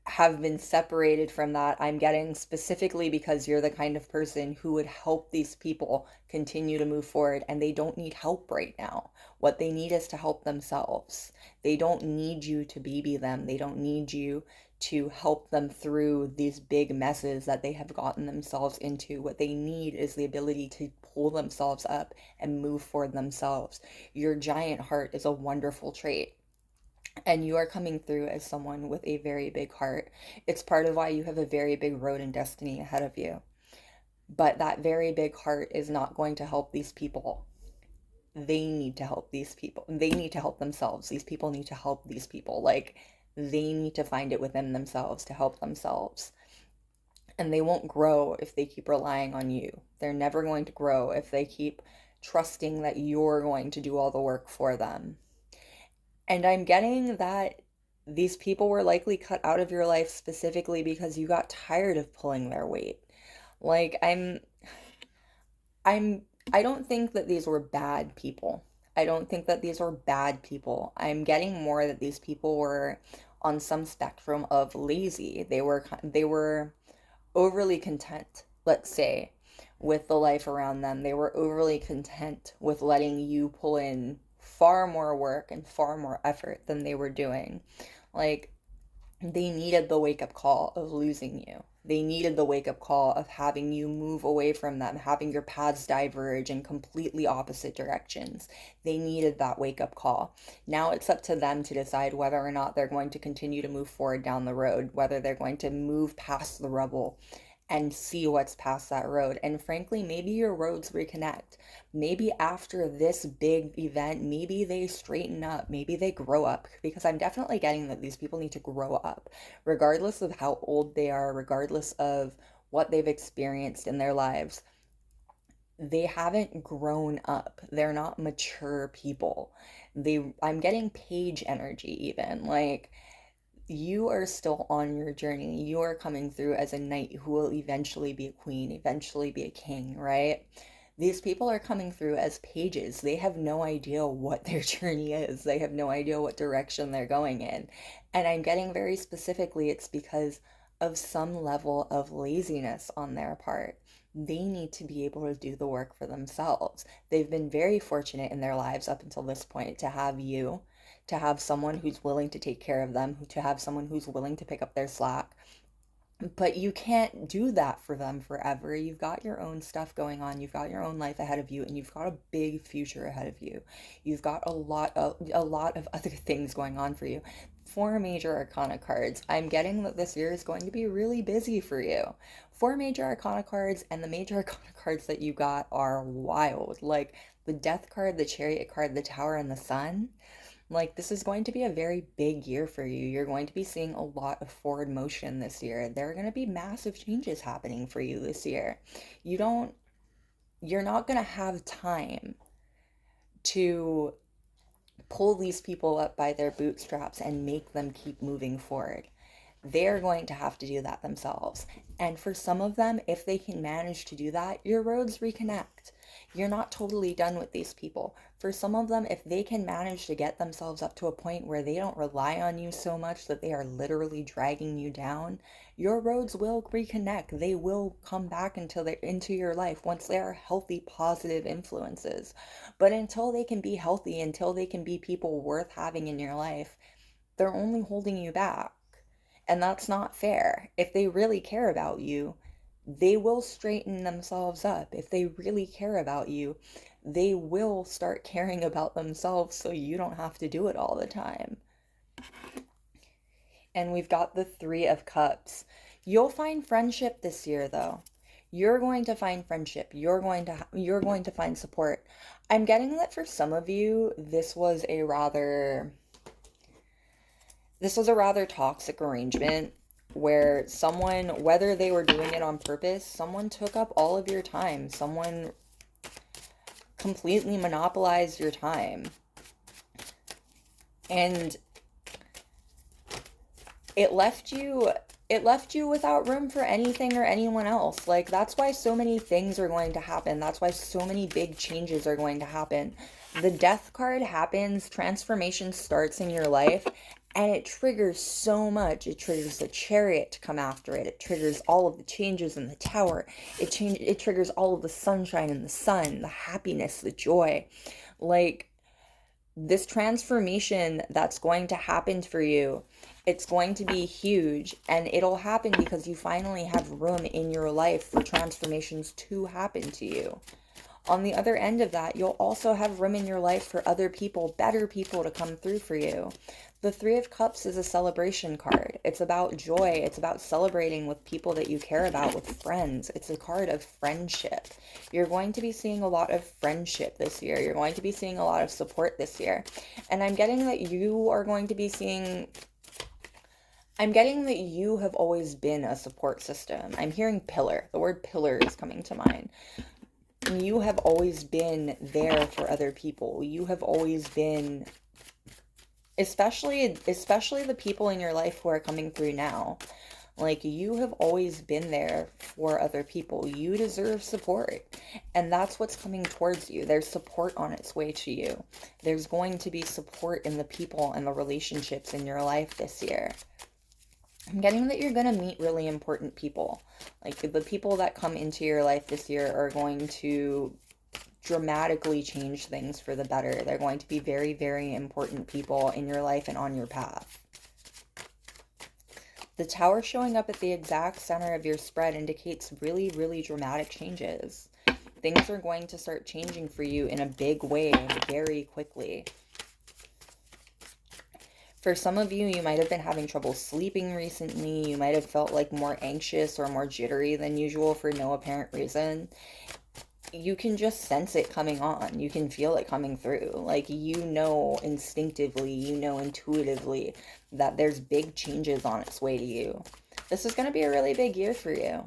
Speaker 1: have been separated from that, I'm getting, specifically because you're the kind of person who would help these people continue to move forward, and they don't need help right now. What they need is to help themselves. They don't need you to BB them. They don't need you to help them through these big messes that they have gotten themselves into. What they need is the ability to pull themselves up and move forward themselves. Your giant heart is a wonderful trait, and you are coming through as someone with a very big heart. It's part of why you have a very big road and destiny ahead of you. But that very big heart is not going to help these people. They need to help these people. They need to help themselves. These people need to help these people. Like, they need to find it within themselves to help themselves. And they won't grow if they keep relying on you. They're never going to grow if they keep trusting that you're going to do all the work for them. And I'm getting that these people were likely cut out of your life specifically because you got tired of pulling their weight. Like, I'm I don't think that these were bad people. I don't think that these were bad people. I'm getting more that these people were on some spectrum of lazy. They were overly content, let's say, with the life around them. They were overly content with letting you pull in far more work and far more effort than they were doing. Like, they needed the wake up call of losing you. They needed the wake up call of having you move away from them, having your paths diverge in completely opposite directions. They needed that wake up call. Now it's up to them to decide whether or not they're going to continue to move forward down the road, whether they're going to move past the rubble and see what's past that road. And frankly, maybe your roads reconnect. Maybe after this big event, maybe they straighten up, maybe they grow up, because I'm definitely getting that these people need to grow up, regardless of how old they are, regardless of what they've experienced in their lives. They haven't grown up. They're not mature people. I'm getting page energy even. Like, you are still on your journey. You are coming through as a knight who will eventually be a queen, eventually be a king, right? These people are coming through as pages. They have no idea what their journey is. They have no idea what direction they're going in. And I'm getting very specifically, it's because of some level of laziness on their part. They need to be able to do the work for themselves. They've been very fortunate in their lives up until this point to have you, to have someone who's willing to take care of them, to have someone who's willing to pick up their slack. But you can't do that for them forever. You've got your own stuff going on. You've got your own life ahead of you, and you've got a big future ahead of you. You've got a lot of other things going on for you. Four major arcana cards. I'm getting that this year is going to be really busy for you. Four major arcana cards, and the major arcana cards that you got are wild. Like the Death card, the Chariot card, the Tower, and the Sun. Like, this is going to be a very big year for you. You're going to be seeing a lot of forward motion this year. There are going to be massive changes happening for you this year. You don't you're not going to have time to pull these people up by their bootstraps and make them keep moving forward. They're going to have to do that themselves. And for some of them, if they can manage to do that, your roads reconnect. You're not totally done with these people. For some of them, if they can manage to get themselves up to a point where they don't rely on you so much that they are literally dragging you down, your roads will reconnect. They will come back until they're into your life once they are healthy, positive influences. But until they can be healthy, until they can be people worth having in your life, they're only holding you back. And that's not fair. If they really care about you, they will straighten themselves up. If they really care about you, they will start caring about themselves so you don't have to do it all the time. And we've got the Three of Cups. You'll find friendship this year, though. You're going to find friendship. You're going to find support. I'm getting that for some of you, this was a rather toxic arrangement where someone, whether they were doing it on purpose, someone took up all of your time. Someone completely monopolized your time. And it left you without room for anything or anyone else. Like, that's why so many things are going to happen. That's why so many big changes are going to happen. The Death card happens, transformation starts in your life, and it triggers so much. It triggers the Chariot to come after it. It triggers all of the changes in the Tower. It triggers all of the sunshine and the sun, the happiness, the joy. Like, this transformation that's going to happen for you, it's going to be huge, and it'll happen because you finally have room in your life for transformations to happen to you. On the other end of that, you'll also have room in your life for other people, better people to come through for you. The Three of Cups is a celebration card. It's about joy. It's about celebrating with people that you care about, with friends. It's a card of friendship. You're going to be seeing a lot of friendship this year. You're going to be seeing a lot of support this year. And I'm getting that you are going to be seeing... I'm getting that you have always been a support system. I'm hearing pillar. The word pillar is coming to mind. You have always been there for other people. You have always been, especially the people in your life who are coming through now. Like, you have always been there for other people. You deserve support. And that's what's coming towards you. There's support on its way to you. There's going to be support in the people and the relationships in your life this year. I'm getting that you're going to meet really important people. Like, the people that come into your life this year are going to dramatically change things for the better. They're going to be very, very important people in your life and on your path. The Tower showing up at the exact center of your spread indicates really, really dramatic changes. Things are going to start changing for you in a big way very quickly. For some of you, you might have been having trouble sleeping recently. You might have felt like more anxious or more jittery than usual for no apparent reason. You can just sense it coming on. You can feel it coming through. Like, you know instinctively, you know intuitively that there's big changes on its way to you. This is going to be a really big year for you.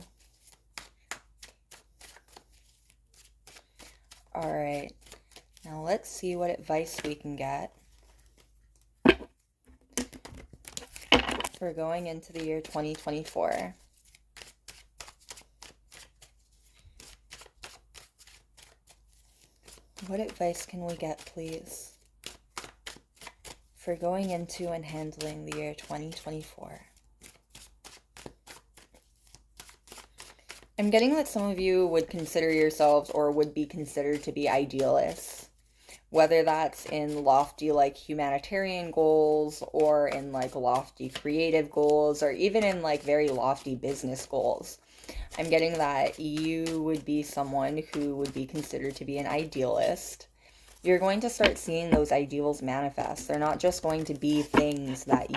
Speaker 1: All right. Now let's see what advice we can get. We're going into the year 2024. What advice can we get, please, for going into and handling the year 2024? I'm getting that some of you would consider yourselves or would be considered to be idealists. Whether that's in lofty, like, humanitarian goals, or in, like, lofty creative goals, or even in, like, very lofty business goals. I'm getting that you would be someone who would be considered to be an idealist. You're going to start seeing those ideals manifest. They're not just going to be things that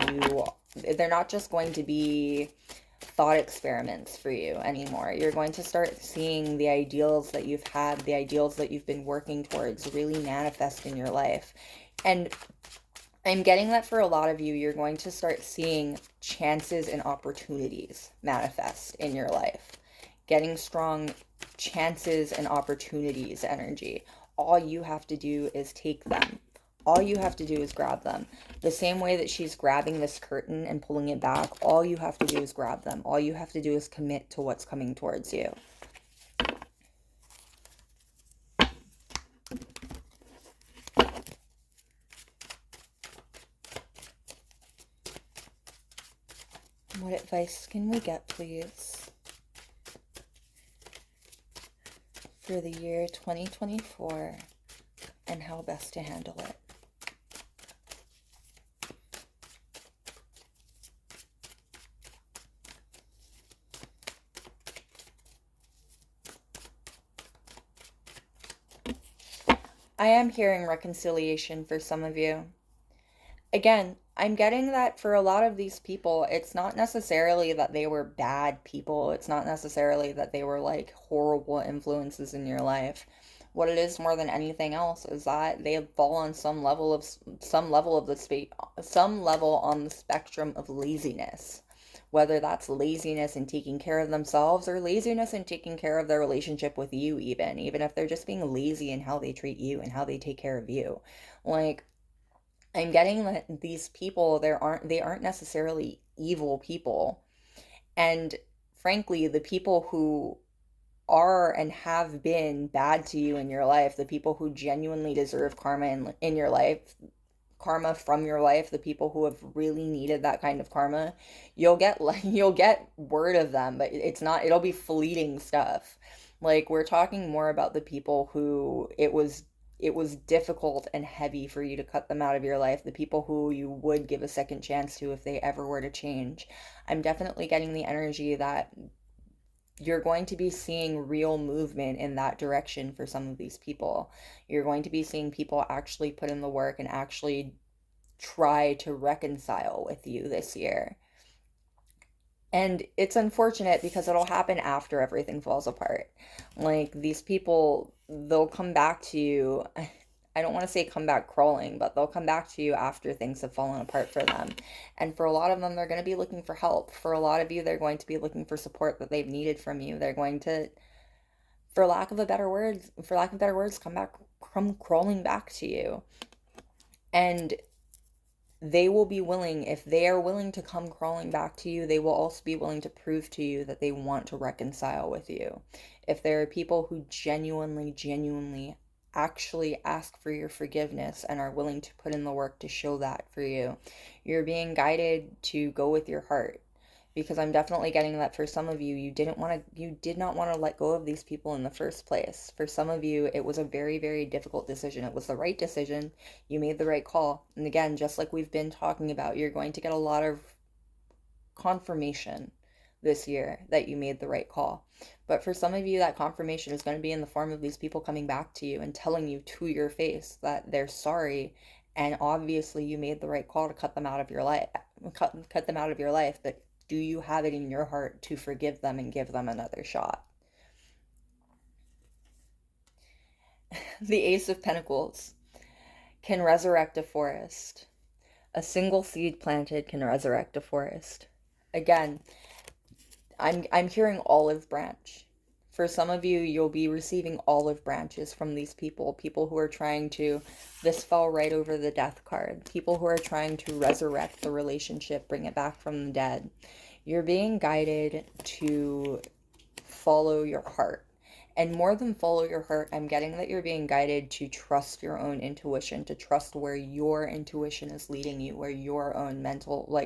Speaker 1: they're not just going to be thought experiments for you anymore. You're going to start seeing the ideals that you've had, the ideals that you've been working towards really manifest in your life. And I'm getting that for a lot of you, you're going to start seeing chances and opportunities manifest in your life. getting strong chances and opportunities energy. All you have to do is take them. All you have to do is grab them. The same way that she's grabbing this curtain and pulling it back, all you have to do is grab them. All you have to do is commit to what's coming towards you. What advice can we get, please, for the year 2024 and how best to handle it? I am hearing reconciliation for some of you. Again, I'm getting that for a lot of these people, it's not necessarily that they were bad people. It's not necessarily that they were like horrible influences in your life. What it is more than anything else is that they fall on some level of some level on the spectrum of laziness. Whether that's laziness in taking care of themselves or laziness in taking care of their relationship with you, even if they're just being lazy in how they treat you and how they take care of you. Like, I'm getting that these people, they aren't necessarily evil people. And frankly, the people who are and have been bad to you in your life, the people who genuinely deserve karma in your life, karma from your life, the people who have really needed that kind of karma, you'll get word of them, but it'll be fleeting stuff. Like, we're talking more about the people who it was difficult and heavy for you to cut them out of your life, the people who you would give a second chance to if they ever were to change. I'm definitely getting the energy that you're going to be seeing real movement in that direction for some of these people. You're going to be seeing people actually put in the work and actually try to reconcile with you this year. And it's unfortunate because it'll happen after everything falls apart. Like, these people, they'll come back to you. I don't want to say come back crawling, but they'll come back to you after things have fallen apart for them. And for a lot of them, they're going to be looking for help. For a lot of you, they're going to be looking for support that they've needed from you. They're going to, for lack of better words, come crawling back to you. And they will be willing, if they are willing to come crawling back to you, they will also be willing to prove to you that they want to reconcile with you. If there are people who genuinely actually ask for your forgiveness and are willing to put in the work to show that for you, you're being guided to go with your heart. Because I'm definitely getting that for some of you, you did not want to let go of these people in the first place. For some of you, it was a very, very difficult decision. It was the right decision. You made the right call. And again, just like we've been talking about, you're going to get a lot of confirmation this year that you made the right call. But for some of you, that confirmation is going to be in the form of these people coming back to you and telling you to your face that they're sorry. And obviously you made the right call to cut them out of your life, cut them out of your life. But do you have it in your heart to forgive them and give them another shot? The Ace of Pentacles can resurrect a forest. A single seed planted can resurrect a forest. Again, I'm hearing olive branch. For some of you, you'll be receiving olive branches from these people who are trying to, this fell right over the death card, people who are trying to resurrect the relationship, bring it back from the dead. You're being guided to follow your heart. And more than follow your heart, I'm getting that you're being guided to trust your own intuition, to trust where your intuition is leading you, where your own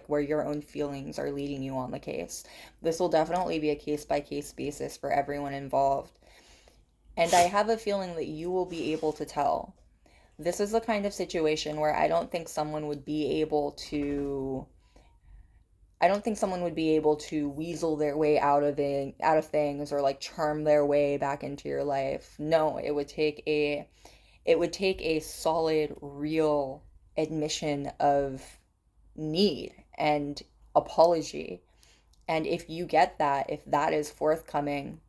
Speaker 1: where your own feelings are leading you on the case. This will definitely be a case-by-case basis for everyone involved. And I have a feeling that you will be able to tell. This is the kind of situation where I don't think someone would be able to weasel their way out of things, or like charm their way back into your life. No, it would take a solid, real admission of need and apology. And if you get that, if that is forthcoming,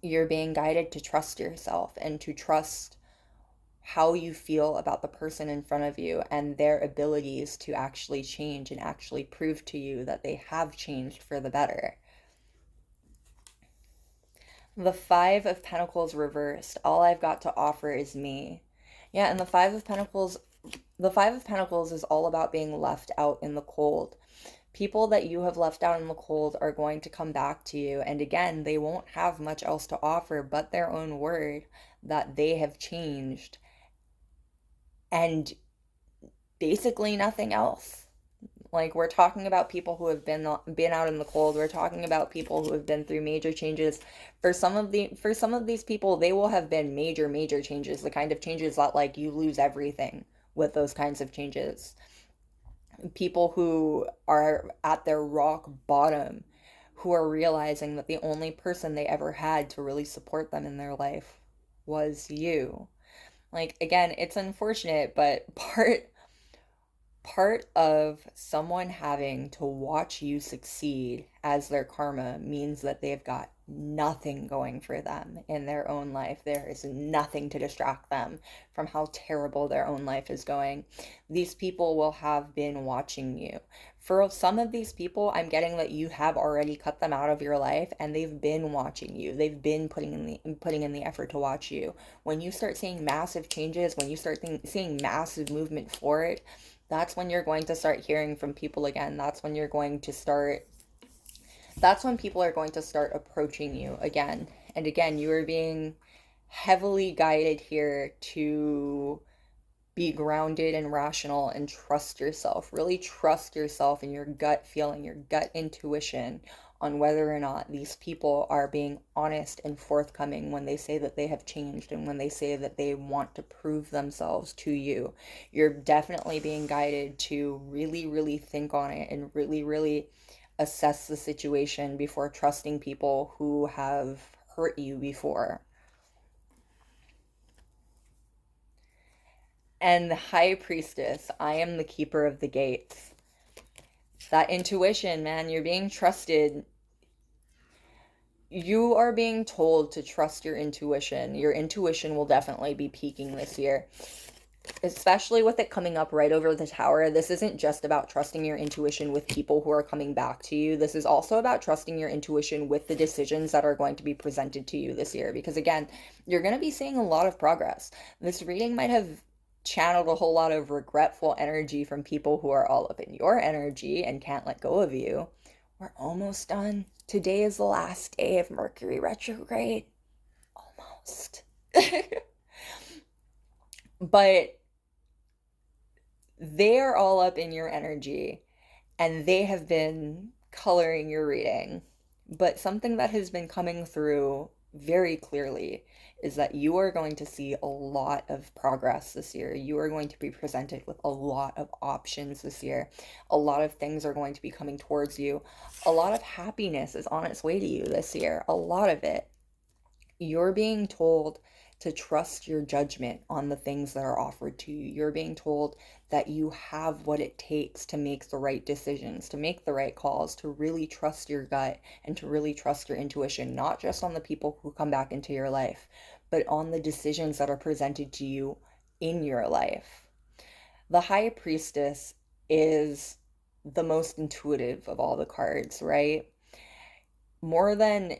Speaker 1: you're being guided to trust yourself and to trust how you feel about the person in front of you and their abilities to actually change and actually prove to you that they have changed for the better. The Five of Pentacles reversed. All I've got to offer is me. Yeah, and the Five of Pentacles is all about being left out in the cold. People that you have left out in the cold are going to come back to you, and again, they won't have much else to offer but their own word that they have changed, and basically nothing else. Like, we're talking about people who have been out in the cold. We're talking about people who have been through major changes. For some of these people, they will have been major changes, the kind of changes that like you lose everything with those kinds of changes. People who are at their rock bottom, who are realizing that the only person they ever had to really support them in their life was you. Like, again, it's unfortunate, but part of someone having to watch you succeed as their karma means that they've got nothing going for them in their own life. There is nothing to distract them from how terrible their own life is going. These people will have been watching you. For some of these people, I'm getting that you have already cut them out of your life and they've been watching you. They've been putting in the effort to watch you. When you start seeing massive changes, when you start seeing massive movement for it, that's when you're going to start hearing from people again. That's when people are going to start approaching you again. And again, you are being heavily guided here to be grounded and rational and trust yourself. Really trust yourself and your gut feeling, your gut intuition on whether or not these people are being honest and forthcoming when they say that they have changed and when they say that they want to prove themselves to you. You're definitely being guided to really think on it and really assess the situation before trusting people who have hurt you before. And the High Priestess, I am the keeper of the gates. That intuition, man, you're being trusted. You are being told to trust your intuition. Your intuition will definitely be peaking this year, especially with it coming up right over the tower. This isn't just about trusting your intuition with people who are coming back to you. This is also about trusting your intuition with the decisions that are going to be presented to you this year. Because again, you're going to be seeing a lot of progress. This reading might have channeled a whole lot of regretful energy from people who are all up in your energy and can't let go of you. We're almost done. Today is the last day of Mercury retrograde. Almost. But they're all up in your energy and they have been coloring your reading. But something that has been coming through very clearly is that you are going to see a lot of progress this year. You are going to be presented with a lot of options this year. A lot of things are going to be coming towards you. A lot of happiness is on its way to you this year. A lot of it. You're being told to trust your judgment on the things that are offered to you. You're being told that you have what it takes to make the right decisions, to make the right calls, to really trust your gut and to really trust your intuition, not just on the people who come back into your life, but on the decisions that are presented to you in your life. The High Priestess is the most intuitive of all the cards, right? More than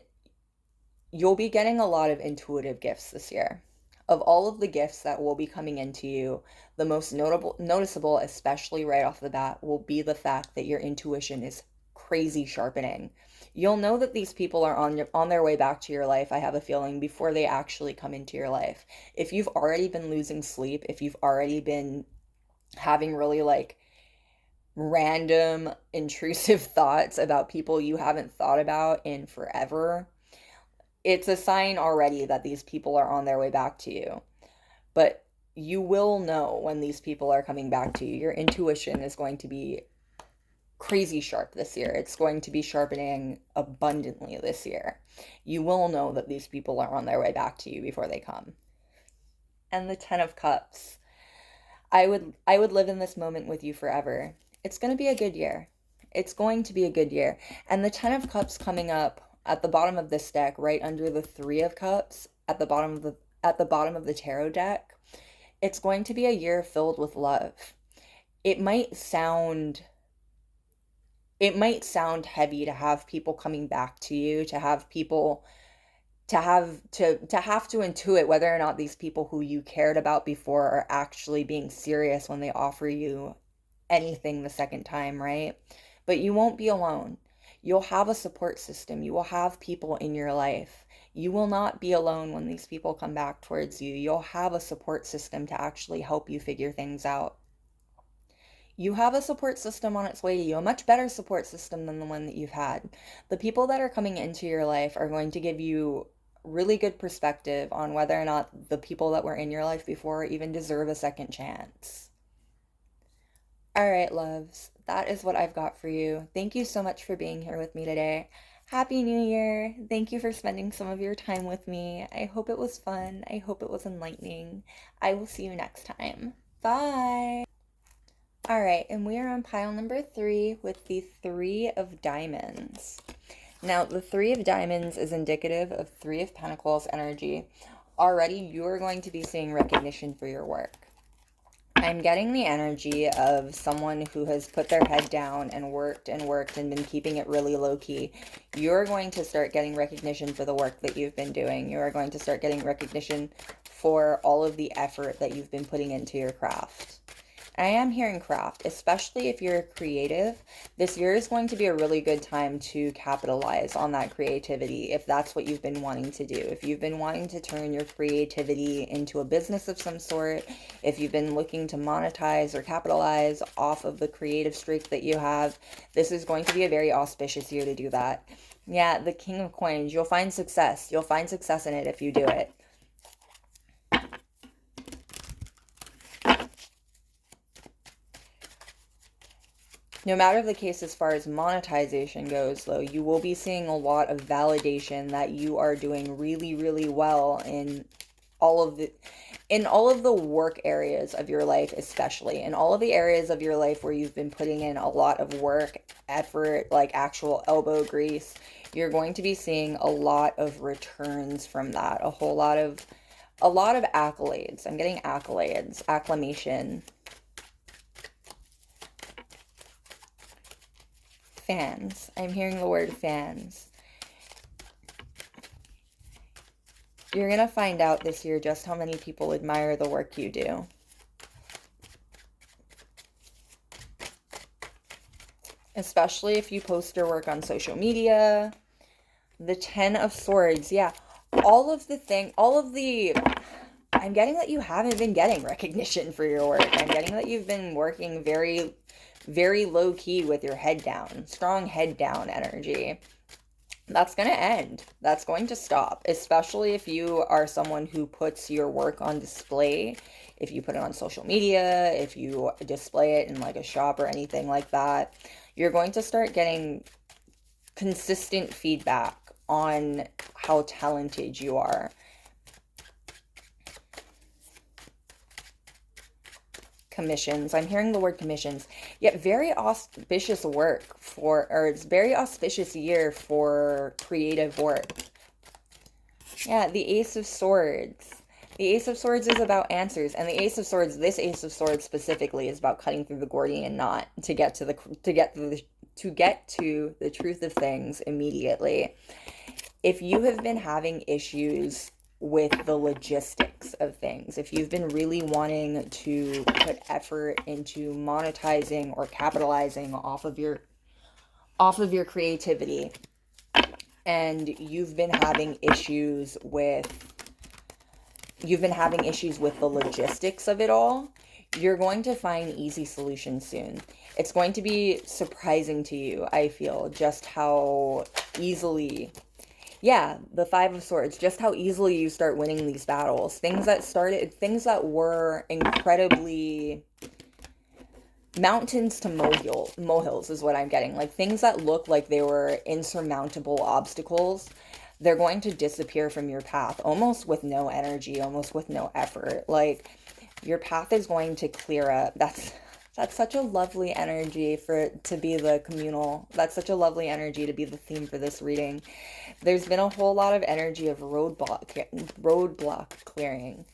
Speaker 1: You'll be getting a lot of intuitive gifts this year. Of all of the gifts that will be coming into you, the most noticeable, especially right off the bat, will be the fact that your intuition is crazy sharpening. You'll know that these people are on their way back to your life, I have a feeling, before they actually come into your life. If you've already been losing sleep, if you've already been having really like random intrusive thoughts about people you haven't thought about in forever, it's a sign already that these people are on their way back to you. But you will know when these people are coming back to you. Your intuition is going to be crazy sharp this year. It's going to be sharpening abundantly this year. You will know that these people are on their way back to you before they come. And the 10 of Cups. I would live in this moment with you forever. It's going to be a good year. It's going to be a good year. And the 10 of Cups coming up at the bottom of this deck, right under the 3 of Cups, at the bottom of the tarot deck, it's going to be a year filled with love. It might sound heavy to have people coming back to you, to have people have to intuit whether or not these people who you cared about before are actually being serious when they offer you anything the second time, right? But you won't be alone. You'll have a support system. You will have people in your life. You will not be alone when these people come back towards you. You'll have a support system to actually help you figure things out. You have a support system on its way to you, a much better support system than the one that you've had. The people that are coming into your life are going to give you really good perspective on whether or not the people that were in your life before even deserve a second chance. All right, loves, that is what I've got for you. Thank you so much for being here with me today. Happy New Year. Thank you for spending some of your time with me. I hope it was fun. I hope it was enlightening. I will see you next time. Bye. All right, and we are on pile number 3 with the 3 of Diamonds. Now, the 3 of Diamonds is indicative of 3 of Pentacles energy. Already, you are going to be seeing recognition for your work. I'm getting the energy of someone who has put their head down and worked and been keeping it really low-key. You're going to start getting recognition for the work that you've been doing. You are going to start getting recognition for all of the effort that you've been putting into your craft. I am hearing craft, especially if you're creative. This year is going to be a really good time to capitalize on that creativity if that's what you've been wanting to do. If you've been wanting to turn your creativity into a business of some sort, if you've been looking to monetize or capitalize off of the creative streak that you have, this is going to be a very auspicious year to do that. Yeah, the King of Coins, you'll find success. You'll find success in it if you do it. No matter the case as far as monetization goes, though, you will be seeing a lot of validation that you are doing really, really well in all of the work areas of your life, especially in all of the areas of your life where you've been putting in a lot of work, effort, like actual elbow grease. You're going to be seeing a lot of returns from that, a lot of accolades. I'm getting accolades, acclamation. Fans. I'm hearing the word fans. You're going to find out this year just how many people admire the work you do. Especially if you post your work on social media. The 10 of Swords. Yeah. I'm getting that you haven't been getting recognition for your work. I'm getting that you've been working very, very low key with your head down. Strong head down energy. That's going to end. That's going to stop. Especially if you are someone who puts your work on display. If you put it on social media, if you display it in like a shop or anything like that, you're going to start getting consistent feedback on how talented you are. Commissions. I'm hearing the word commissions. Yet very auspicious work it's very auspicious year for creative work. Yeah, the Ace of Swords. The Ace of Swords is about answers, and the Ace of Swords, this Ace of Swords specifically, is about cutting through the Gordian knot to get to the truth of things immediately. If you have been having issues with the logistics of things, if you've been really wanting to put effort into monetizing or capitalizing off of your creativity, and you've been having issues with the logistics of it all, you're going to find easy solutions soon. It's going to be surprising to you, I feel, just how easily, yeah, the 5 of Swords, just how easily you start winning these battles. Things that were incredibly mountains to molehills is what I'm getting. Like things that look like they were insurmountable obstacles, they're going to disappear from your path almost with no energy, almost with no effort. Like your path is going to clear up. That's such a lovely energy to be the communal. That's such a lovely energy to be the theme for this reading. There's been a whole lot of energy of roadblock clearing.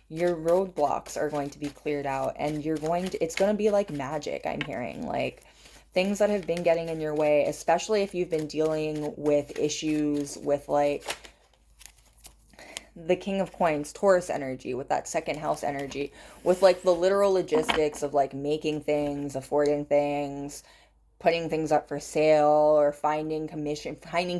Speaker 1: Your roadblocks are going to be cleared out, and it's going to be like magic, I'm hearing. Like things that have been getting in your way, especially if you've been dealing with issues with like the King of Coins, Taurus energy, with that second house energy, with like the literal logistics of like making things, affording things, putting things up for sale, or finding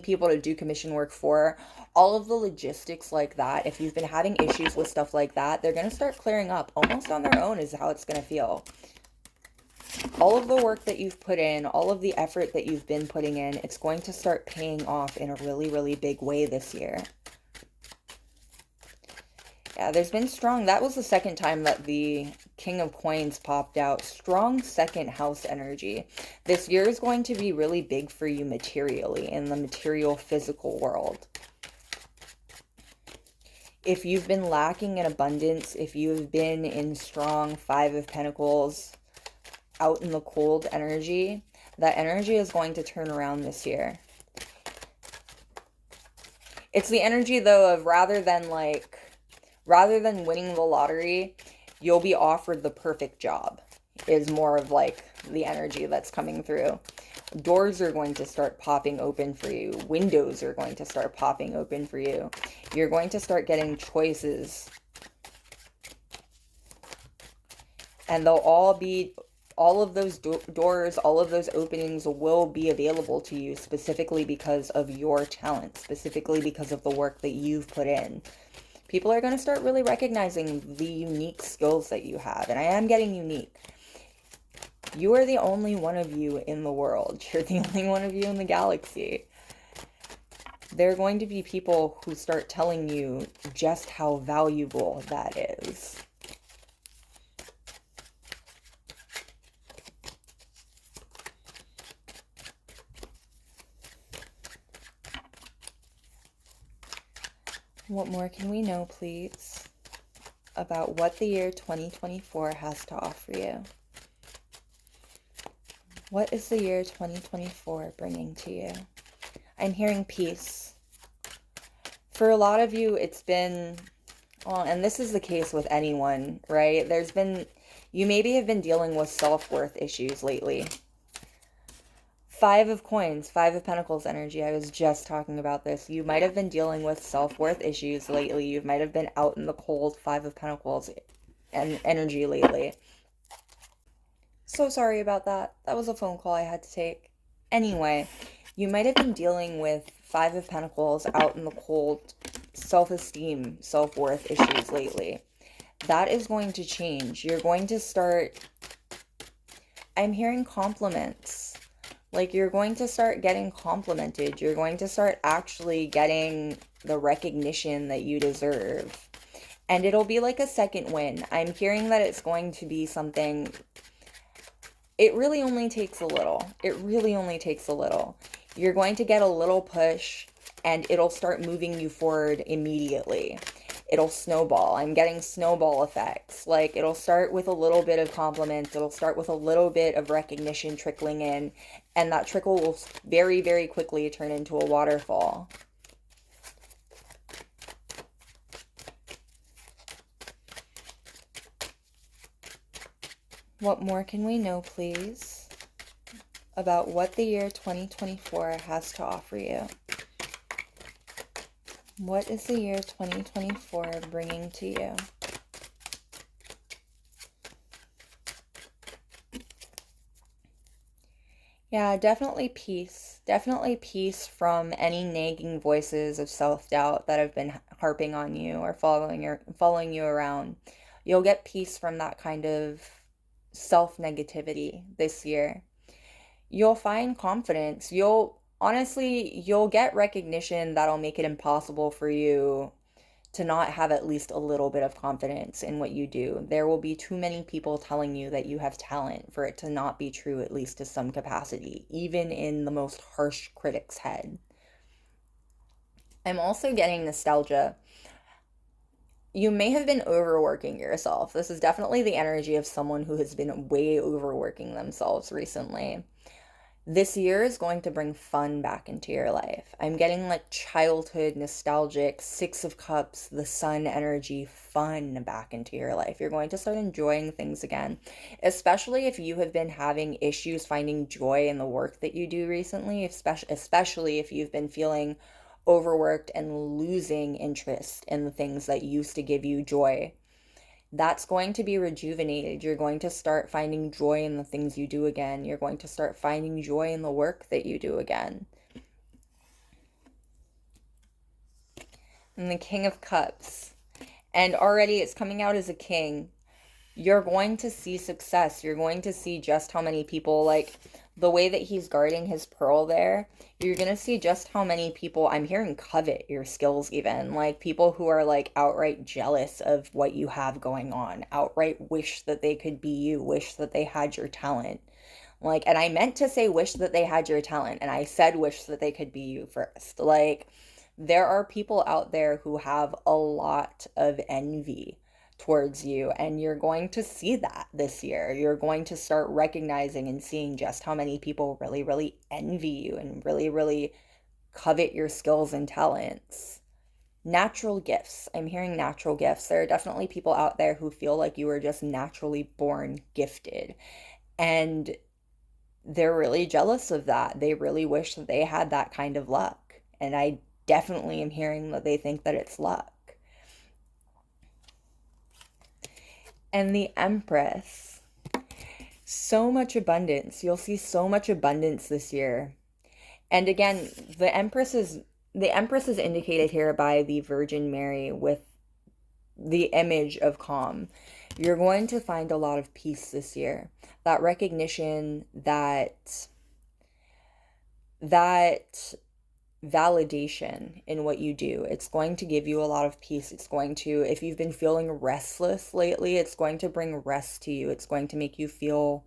Speaker 1: people to do commission work for, all of the logistics like that. If you've been having issues with stuff like that, they're going to start clearing up almost on their own, is how it's going to feel. All of the work that you've put in, all of the effort that you've been putting in, it's going to start paying off in a really, really big way this year. Yeah, there's been strong, that was the second time that the King of Coins popped out. Strong second house energy. This year is going to be really big for you materially, in the material physical world. If you've been lacking in abundance, if you've been in strong Five of Pentacles, out in the cold energy, that energy is going to turn around this year. It's the energy, though, of rather than winning the lottery, you'll be offered the perfect job, is more of like the energy that's coming through. Doors are going to start popping open for you. Windows are going to start popping open for you. You're going to start getting choices. And they'll all of those doors, all of those openings will be available to you specifically because of your talent, specifically because of the work that you've put in. People are going to start really recognizing the unique skills that you have. And I am getting unique. You are the only one of you in the world. You're the only one of you in the galaxy. There are going to be people who start telling you just how valuable that is. What more can we know, please, about what the year 2024 has to offer you? What is the year 2024 bringing to you? I'm hearing peace. For a lot of you, it's been, well, and this is the case with anyone, right? You maybe have been dealing with self-worth issues lately. Five of Coins, Five of Pentacles energy. I was just talking about this. You might have been dealing with self-worth issues lately. You might have been out in the cold, Five of Pentacles and energy lately. So sorry about that. That was a phone call I had to take. Anyway, you might have been dealing with Five of Pentacles, out in the cold, self-esteem, self-worth issues lately. That is going to change. You're going to start, I'm hearing compliments. Like, you're going to start getting complimented. You're going to start actually getting the recognition that you deserve. And it'll be like a second win. I'm hearing that it's going to be something, it really only takes a little. It really only takes a little. You're going to get a little push, and it'll start moving you forward immediately. It'll snowball. I'm getting snowball effects. Like, it'll start with a little bit of compliments. It'll start with a little bit of recognition trickling in, and that trickle will very, very quickly turn into a waterfall. What more can we know, please, about what the year 2024 has to offer you? What is the year 2024 bringing to you? Yeah, definitely peace. Definitely peace from any nagging voices of self-doubt that have been harping on you or following you around. You'll get peace from that kind of self-negativity this year. You'll find confidence. You'll get recognition that'll make it impossible for you to not have at least a little bit of confidence in what you do. There will be too many people telling you that you have talent for it to not be true, at least to some capacity, even in the most harsh critic's head. I'm also getting nostalgia. You may have been overworking yourself. This is definitely the energy of someone who has been way overworking themselves recently. This year is going to bring fun back into your life. I'm getting like childhood, nostalgic, Six of Cups, the sun energy, fun back into your life. You're going to start enjoying things again, especially if you have been having issues finding joy in the work that you do recently, especially if you've been feeling overworked and losing interest in the things that used to give you joy, that's going to be rejuvenated. You're going to start finding joy in the things you do again. You're going to start finding joy in the work that you do again. And the King of Cups. And already it's coming out as a king. You're going to see success. You're going to see just how many people, like the way that he's guarding his pearl there, you're going to see just how many people, I'm hearing covet your skills even, like people who are like outright jealous of what you have going on, outright wish that they could be you, wish that they had your talent. Like, and I meant to say wish that they had your talent, and I said wish that they could be you first. Like, there are people out there who have a lot of envy towards you, and you're going to see that this year. You're going to start recognizing and seeing just how many people really, really envy you and really, really covet your skills and talents. Natural gifts. I'm hearing natural gifts. There are definitely people out there who feel like you were just naturally born gifted. And they're really jealous of that. They really wish that they had that kind of luck. And I definitely am hearing that they think that it's luck. And the Empress. So much abundance. You'll see so much abundance this year. And again, the Empress is indicated here by the Virgin Mary with the image of calm. You're going to find a lot of peace this year. That recognition, that validation in what you do, it's going to give you a lot of peace. It's going to, if you've been feeling restless lately, it's going to bring rest to you. It's going to make you feel,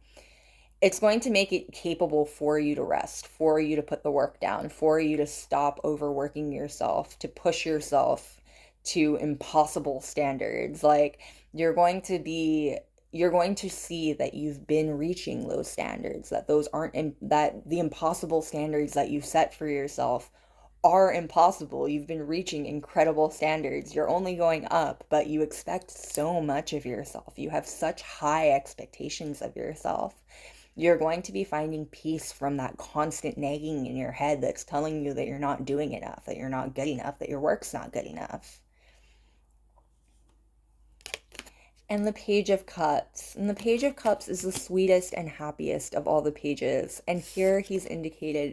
Speaker 1: it's going to make it capable for you to rest, for you to put the work down, for you to stop overworking yourself, to push yourself to impossible standards. Like, you're going to see that you've been reaching those standards, that those aren't, that the impossible standards that you set for yourself are impossible. You've been reaching incredible standards. You're only going up, but you expect so much of yourself. You have such high expectations of yourself. You're going to be finding peace from that constant nagging in your head that's telling you that you're not doing enough, that you're not good enough, that your work's not good enough. And the Page of Cups. And the Page of Cups is the sweetest and happiest of all the pages. And here he is indicative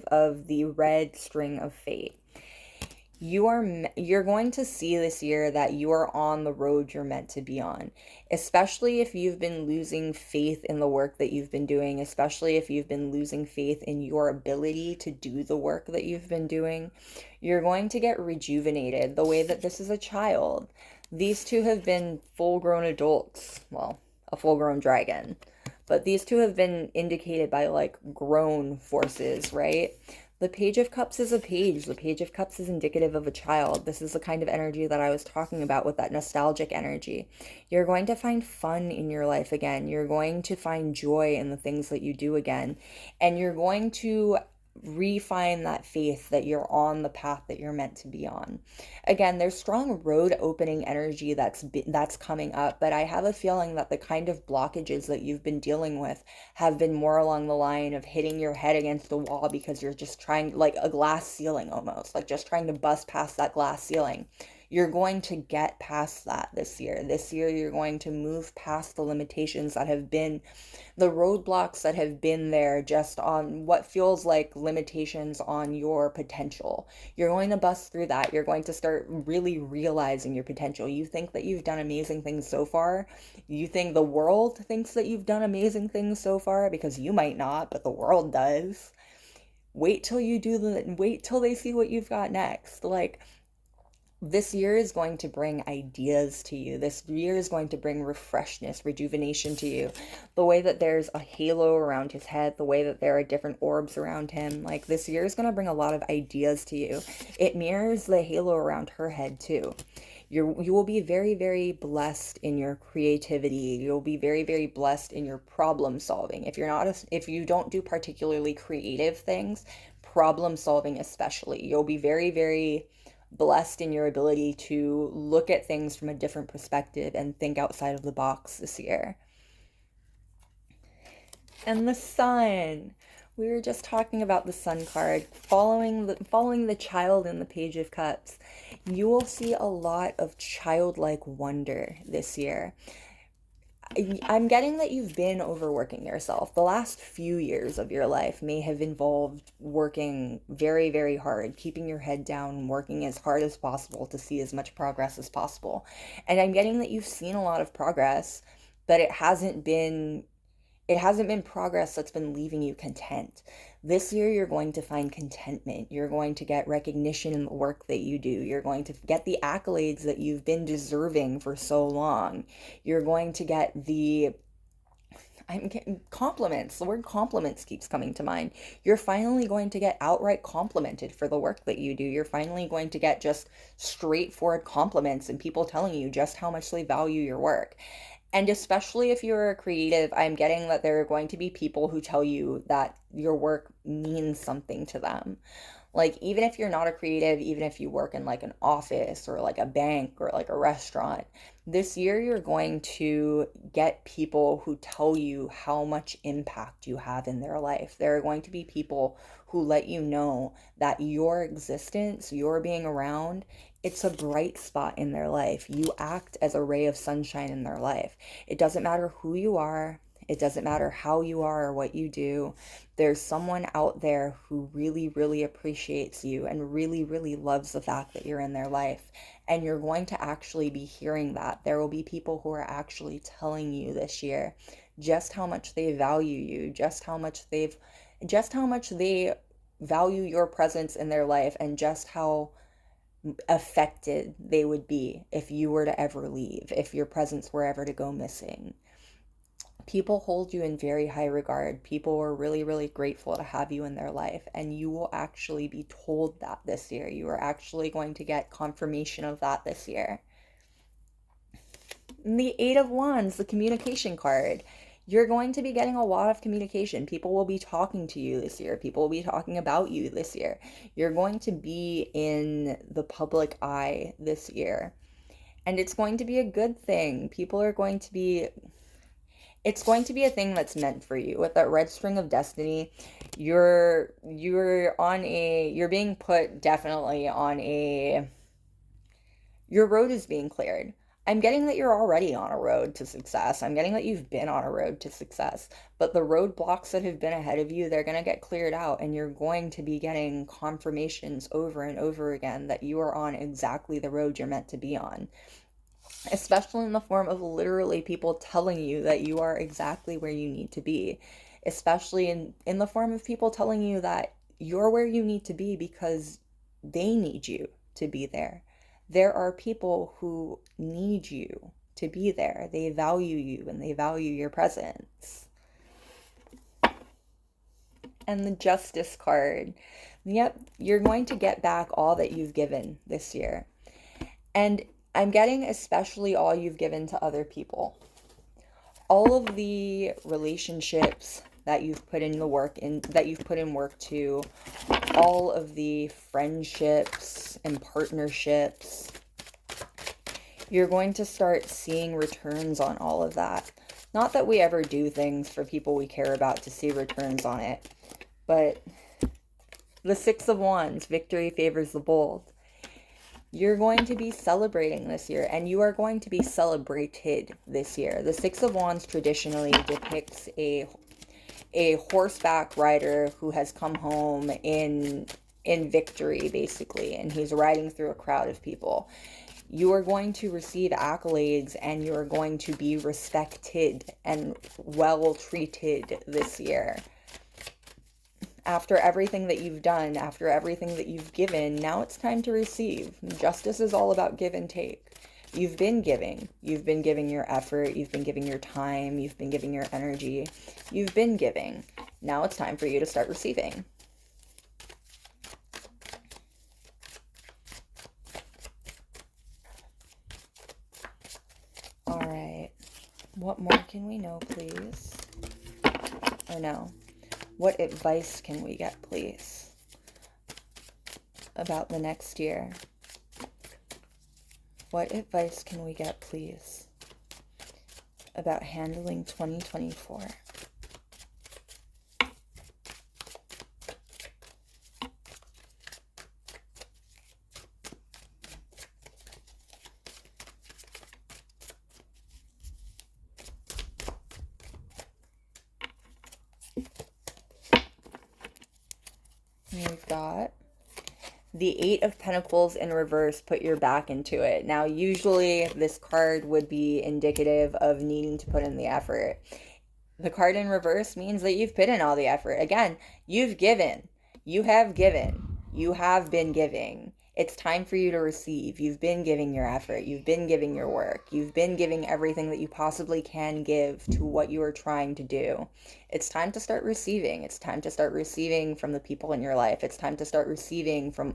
Speaker 1: of the red string of fate. You're going to see this year that you are on the road you're meant to be on, especially if you've been losing faith in the work that you've been doing, especially if you've been losing faith in your ability to do the work that you've been doing. You're going to get rejuvenated the way that this is a child. These two have been full-grown adults, well, a full-grown dragon, but these two have been indicated by like grown forces, right? The Page of Cups is a page. The Page of Cups is indicative of a child. This is the kind of energy that I was talking about with that nostalgic energy. You're going to find fun in your life again. You're going to find joy in the things that you do again. And you're going to refine that faith that you're on the path that you're meant to be on. Again, there's strong road opening energy that's coming up, but I have a feeling that the kind of blockages that you've been dealing with have been more along the line of hitting your head against the wall because you're just trying, like a glass ceiling almost, like just trying to bust past that glass ceiling. You're going to get past that this year. This year, you're going to move past the limitations that have been, the roadblocks that have been there just on what feels like limitations on your potential. You're going to bust through that. You're going to start really realizing your potential. You think that you've done amazing things so far. You think the world thinks that you've done amazing things so far, because you might not, but the world does. Wait till they see what you've got next. Like, this year is going to bring ideas to you. This year is going to bring refreshness, rejuvenation to you. The way that there's a halo around his head, the way that there are different orbs around him, like this year is going to bring a lot of ideas to you. It mirrors the halo around her head too. You will be very, very blessed in your creativity. You'll be very, very blessed in your problem solving. If you don't do particularly creative things, problem solving especially, you'll be very, very blessed in your ability to look at things from a different perspective and think outside of the box this year. And the Sun. We were just talking about the Sun card, following the child in the Page of Cups. You will see a lot of childlike wonder this year. I'm getting that you've been overworking yourself. The last few years of your life may have involved working very, very hard, keeping your head down, working as hard as possible to see as much progress as possible. And I'm getting that you've seen a lot of progress, but it hasn't been progress that's been leaving you content. This year, you're going to find contentment. You're going to get recognition in the work that you do. You're going to get the accolades that you've been deserving for so long. You're going to get I'm getting compliments. The word compliments keeps coming to mind. You're finally going to get outright complimented for the work that you do. You're finally going to get just straightforward compliments and people telling you just how much they value your work. And especially if you're a creative, I'm getting that there are going to be people who tell you that your work means something to them. Like, even if you're not a creative, even if you work in like an office or like a bank or like a restaurant, this year you're going to get people who tell you how much impact you have in their life. There are going to be people who let you know that your existence, your being around, it's a bright spot in their life. You act as a ray of sunshine in their life. It doesn't matter who you are. It doesn't matter how you are or what you do. There's someone out there who really, really appreciates you and really, really loves the fact that you're in their life. And you're going to actually be hearing that. There will be people who are actually telling you this year just how much they value you, just how much they value your presence in their life, and just how affected they would be if you were to ever leave, if your presence were ever to go missing. People hold you in very high regard. People are really, really grateful to have you in their life. And you will actually be told that this year. You are actually going to get confirmation of that this year. And the Eight of Wands, the communication card. You're going to be getting a lot of communication. People will be talking to you this year. People will be talking about you this year. You're going to be in the public eye this year. And it's going to be a good thing. It's going to be a thing that's meant for you. With that red string of destiny, you're being put definitely on your road is being cleared. I'm getting that you're already on a road to success. I'm getting that you've been on a road to success. But the roadblocks that have been ahead of you, they're going to get cleared out, and you're going to be getting confirmations over and over again that you are on exactly the road you're meant to be on. Especially in the form of literally people telling you that you are exactly where you need to be. Especially in the form of people telling you that you're where you need to be because they need you to be there. There are people who need you to be there. They value you and they value your presence. And the Justice card. Yep, you're going to get back all that you've given this year. And I'm getting especially all you've given to other people. All of the relationships that you've put in work to, all of the friendships and partnerships, you're going to start seeing returns on all of that. Not that we ever do things for people we care about to see returns on it, but the Six of Wands, victory favors the bold. You're going to be celebrating this year, and you are going to be celebrated this year. The Six of Wands traditionally depicts a horseback rider who has come home in victory, basically, and he's riding through a crowd of people. You are going to receive accolades, and you are going to be respected and well treated this year. After everything that you've done, after everything that you've given, now it's time to receive. Justice is all about give and take. You've been giving. You've been giving your effort. You've been giving your time. You've been giving your energy. You've been giving. Now it's time for you to start receiving. All right. What more can we know, please? Or no? What advice can we get, please, about the next year? What advice can we get, please, about handling 2024? We've got the Eight of Pentacles in reverse, put your back into it. Now, usually this card would be indicative of needing to put in the effort. The card in reverse means that you've put in all the effort. Again, you've given. You have given. You have been giving. It's time for you to receive. You've been giving your effort. You've been giving your work. You've been giving everything that you possibly can give to what you are trying to do. It's time to start receiving. It's time to start receiving from the people in your life. It's time to start receiving from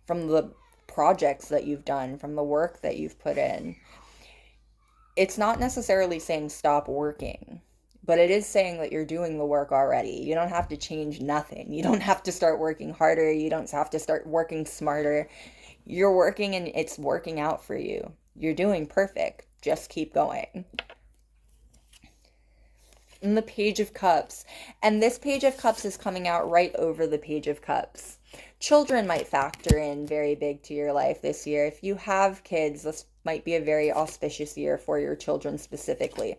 Speaker 1: the projects that you've done, from the work that you've put in. It's not necessarily saying stop working, but it is saying that you're doing the work already. You don't have to change nothing. You don't have to start working harder. You don't have to start working smarter. You're working and it's working out for you. You're doing perfect. Just keep going. And the Page of Cups. And this Page of Cups is coming out right over the Page of Cups. Children might factor in very big to your life this year. If you have kids, this might be a very auspicious year for your children specifically.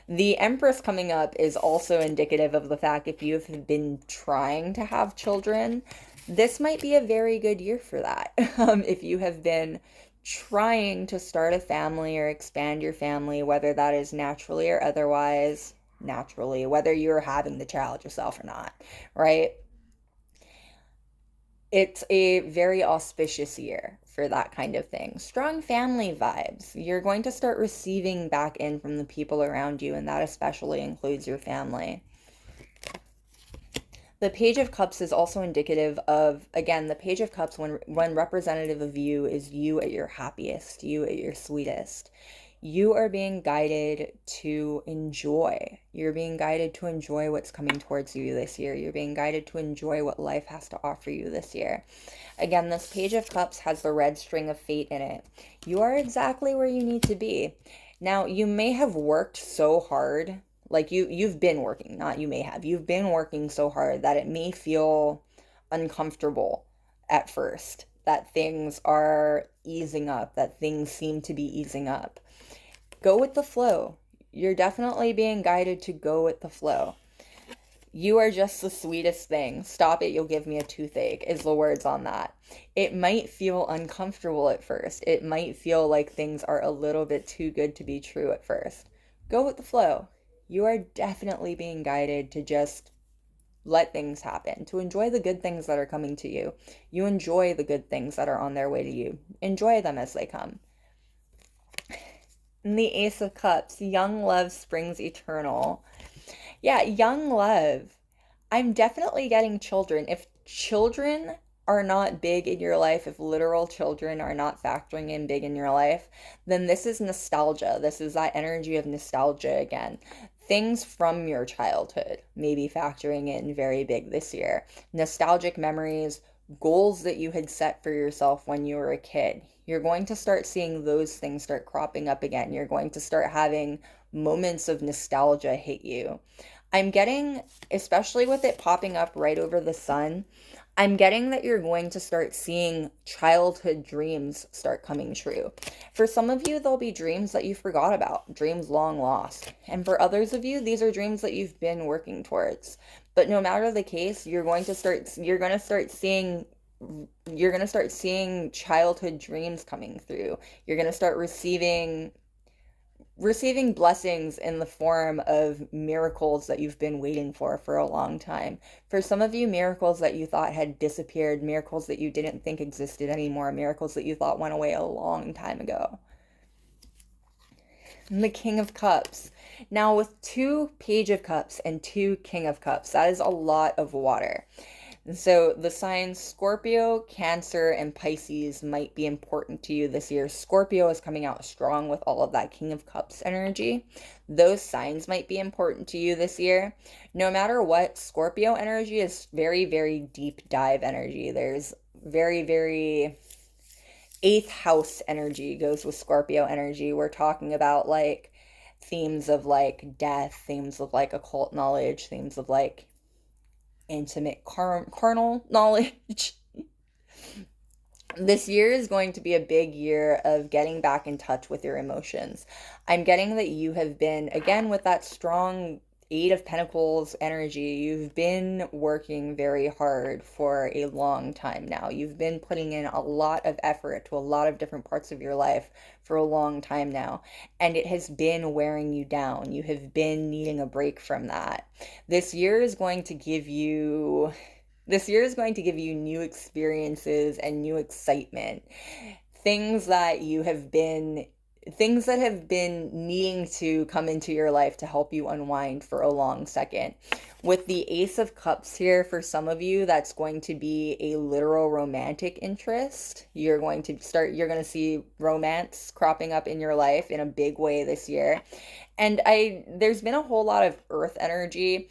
Speaker 1: The Empress coming up is also indicative of the fact if you have been trying to have children, this might be a very good year for that. If you have been trying to start a family or expand your family, whether that is naturally or otherwise, naturally, whether you're having the child yourself or not, right? It's a very auspicious year for that kind of thing. Strong family vibes. You're going to start receiving back in from the people around you, and that especially includes your family. The Page of Cups is also indicative of, again, the Page of Cups, when representative of you, is you at your happiest, you at your sweetest. You are being guided to enjoy. You're being guided to enjoy what's coming towards you this year. You're being guided to enjoy what life has to offer you this year. Again, this Page of Cups has the red string of fate in it. You are exactly where you need to be. Now, you may have worked so hard, like you've been working, not you may have. You've been working so hard that it may feel uncomfortable at first, that things are easing up, that things seem to be easing up. Go with the flow. You're definitely being guided to go with the flow. You are just the sweetest thing. Stop it, you'll give me a toothache, is the words on that. It might feel uncomfortable at first. It might feel like things are a little bit too good to be true at first. Go with the flow. You are definitely being guided to just let things happen, to enjoy the good things that are coming to you. You enjoy the good things that are on their way to you. Enjoy them as they come. And the Ace of Cups, young love springs eternal. Yeah, young love. I'm definitely getting children. If children are not big in your life, if literal children are not factoring in big in your life, then this is nostalgia. This is that energy of nostalgia again. Things from your childhood may be factoring in very big this year. Nostalgic memories, goals that you had set for yourself when you were a kid. You're going to start seeing those things start cropping up again. You're going to start having moments of nostalgia hit you. I'm getting, especially with it popping up right over the sun, I'm getting that you're going to start seeing childhood dreams start coming true. For some of you, there'll be dreams that you forgot about, dreams long lost. And for others of you, these are dreams that you've been working towards. But no matter the case, you're going to start seeing childhood dreams coming through. You're going to start receiving blessings in the form of miracles that you've been waiting for a long time. For some of you, miracles that you thought had disappeared, miracles that you didn't think existed anymore, miracles that you thought went away a long time ago. And the King of Cups. Now, with 2 Page of Cups and 2 King of Cups, that is a lot of water. And so the signs Scorpio, Cancer, and Pisces might be important to you this year. Scorpio is coming out strong with all of that King of Cups energy. Those signs might be important to you this year. No matter what, Scorpio energy is very, very deep dive energy. There's very, very 8th house energy goes with Scorpio energy. We're talking about like themes of like death, themes of like occult knowledge, themes of like intimate carnal knowledge. This year is going to be a big year of getting back in touch with your emotions. I'm getting that you have been, again, with that strong Eight of Pentacles energy. You've been working very hard for a long time now. You've been putting in a lot of effort to a lot of different parts of your life for a long time now, and it has been wearing you down. You have been needing a break from that. This year is going to give you new experiences and new excitement. Things that you have been things that have been needing to come into your life to help you unwind for a long second. With the Ace of Cups here, for some of you, that's going to be a literal romantic interest. You're going to see romance cropping up in your life in a big way this year. And there's been a whole lot of earth energy,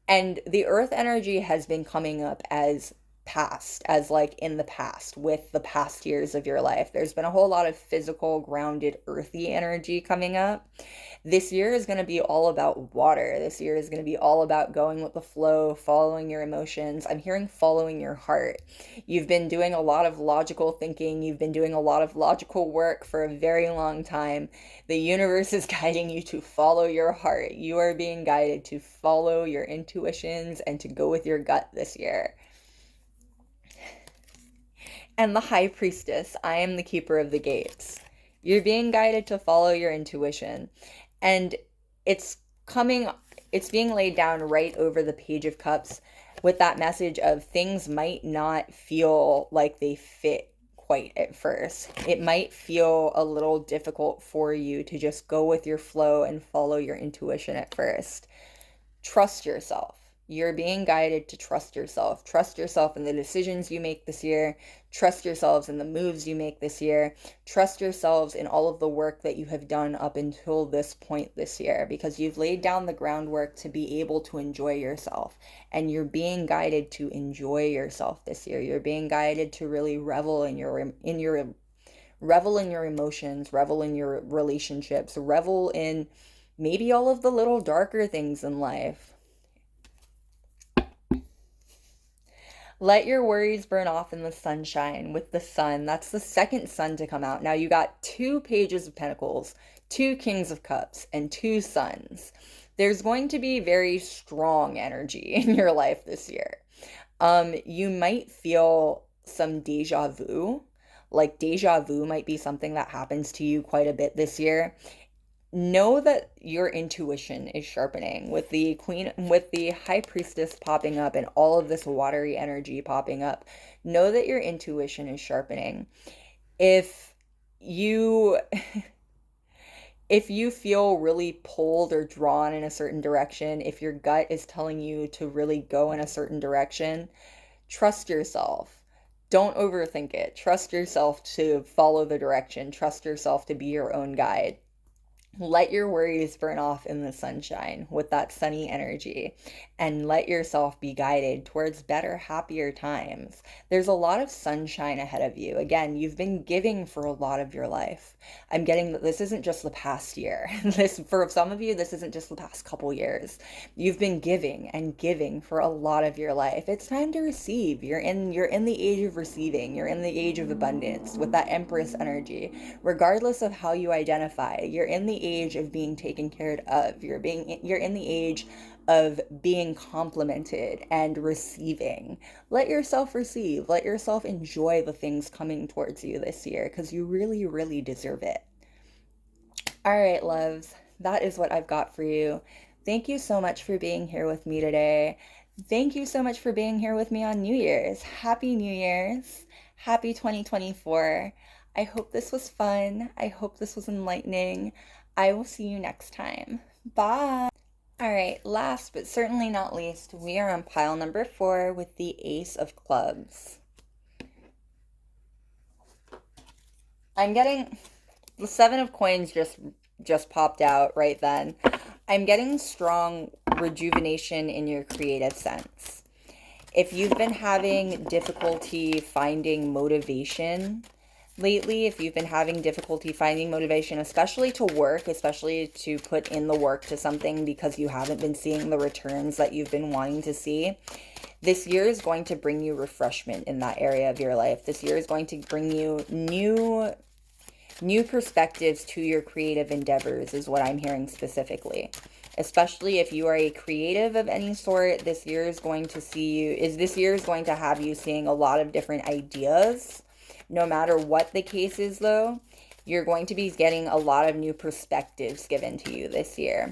Speaker 1: and the earth energy has been coming up as past, as like in the past, with the past years of your life. There's been a whole lot of physical, grounded, earthy energy coming up. This year is going to be all about water. This year is going to be all about going with the flow, following your emotions. I'm hearing following your heart. You've been doing a lot of logical thinking. You've been doing a lot of logical work for a very long time. The universe is guiding you to follow your heart. You are being guided to follow your intuitions and to go with your gut this year. And the High Priestess, I am the keeper of the gates. You're being guided to follow your intuition. And it's being laid down right over the Page of Cups with that message of things might not feel like they fit quite at first. It might feel a little difficult for you to just go with your flow and follow your intuition at first. Trust yourself. You're being guided to trust yourself. Trust yourself in the decisions you make this year. Trust yourselves in the moves you make this year. Trust yourselves in all of the work that you have done up until this point this year, because you've laid down the groundwork to be able to enjoy yourself. And you're being guided to enjoy yourself this year. You're being guided to really revel in your emotions, revel in your relationships, revel in maybe all of the little darker things in life. Let your worries burn off in the sunshine with the sun. That's the second sun to come out. Now you got 2 Pages of Pentacles, 2 Kings of Cups, and 2 suns. There's going to be very strong energy in your life this year. You might feel some deja vu. Like deja vu might be something that happens to you quite a bit this year. Know that your intuition is sharpening with the High Priestess popping up and all of this watery energy popping up. Know that your intuition is sharpening. If you feel really pulled or drawn in a certain direction, if your gut is telling you to really go in a certain direction, trust yourself. Don't overthink it. Trust yourself to follow the direction. Trust yourself to be your own guide. Let your worries burn off in the sunshine with that sunny energy, and let yourself be guided towards better, happier times. There's a lot of sunshine ahead of you. Again, you've been giving for a lot of your life. I'm getting that this isn't just the past year. For some of you, this isn't just the past couple years. You've been giving and giving for a lot of your life. It's time to receive. You're in the age of receiving. You're in the age of abundance with that Empress energy. Regardless of how you identify, you're in the age of being taken care of. You're in the age of being complimented and receiving. Let yourself receive. Let yourself enjoy the things coming towards you this year, because you really, really deserve it. All right, loves, that is what I've got for you. Thank you so much for being here with me today. Thank you so much for being here with me on New Year's. Happy New Year's. Happy 2024. I hope this was fun. I hope this was enlightening. I will see you next time. Bye. All right, last but certainly not least, we are on pile number 4 with the Ace of Clubs. I'm getting the 7 of Coins just popped out right then. I'm getting strong rejuvenation in your creative sense. If you've been having difficulty finding motivation lately, if you've been having difficulty finding motivation, especially to work, especially to put in the work to something because you haven't been seeing the returns that you've been wanting to see, this year is going to bring you refreshment in that area of your life. This year is going to bring you new New perspectives to your creative endeavors is what I'm hearing specifically. Especially if you are a creative of any sort, this year is going to have you seeing a lot of different ideas. No matter what the case is, though, you're going to be getting a lot of new perspectives given to you this year.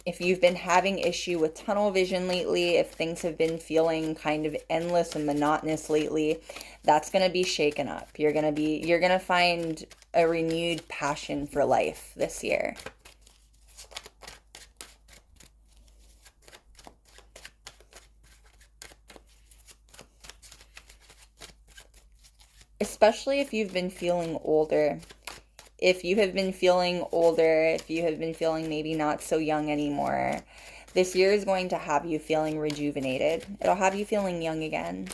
Speaker 1: If you've been having issue with tunnel vision lately, if things have been feeling kind of endless and monotonous lately, that's going to be shaken up. You're going to find a renewed passion for life this year. Especially if you've been feeling older. If you have been feeling older, if you have been feeling maybe not so young anymore, this year is going to have you feeling rejuvenated. It'll have you feeling young again.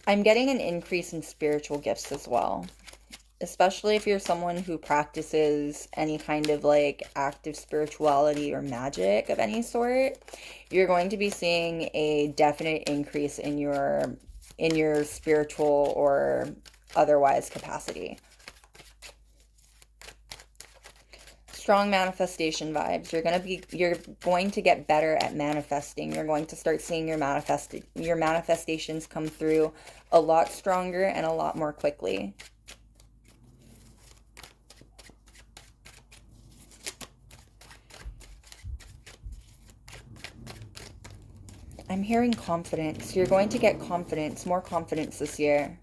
Speaker 1: I'm getting an increase in spiritual gifts as well. Especially if you're someone who practices any kind of like active spirituality or magic of any sort, you're going to be seeing a definite increase in your spiritual or otherwise capacity. Strong manifestation vibes. You're going to get better at manifesting. You're going to start seeing your manifestations come through a lot stronger and a lot more quickly. I'm hearing confidence. You're going to get confidence, more confidence this year.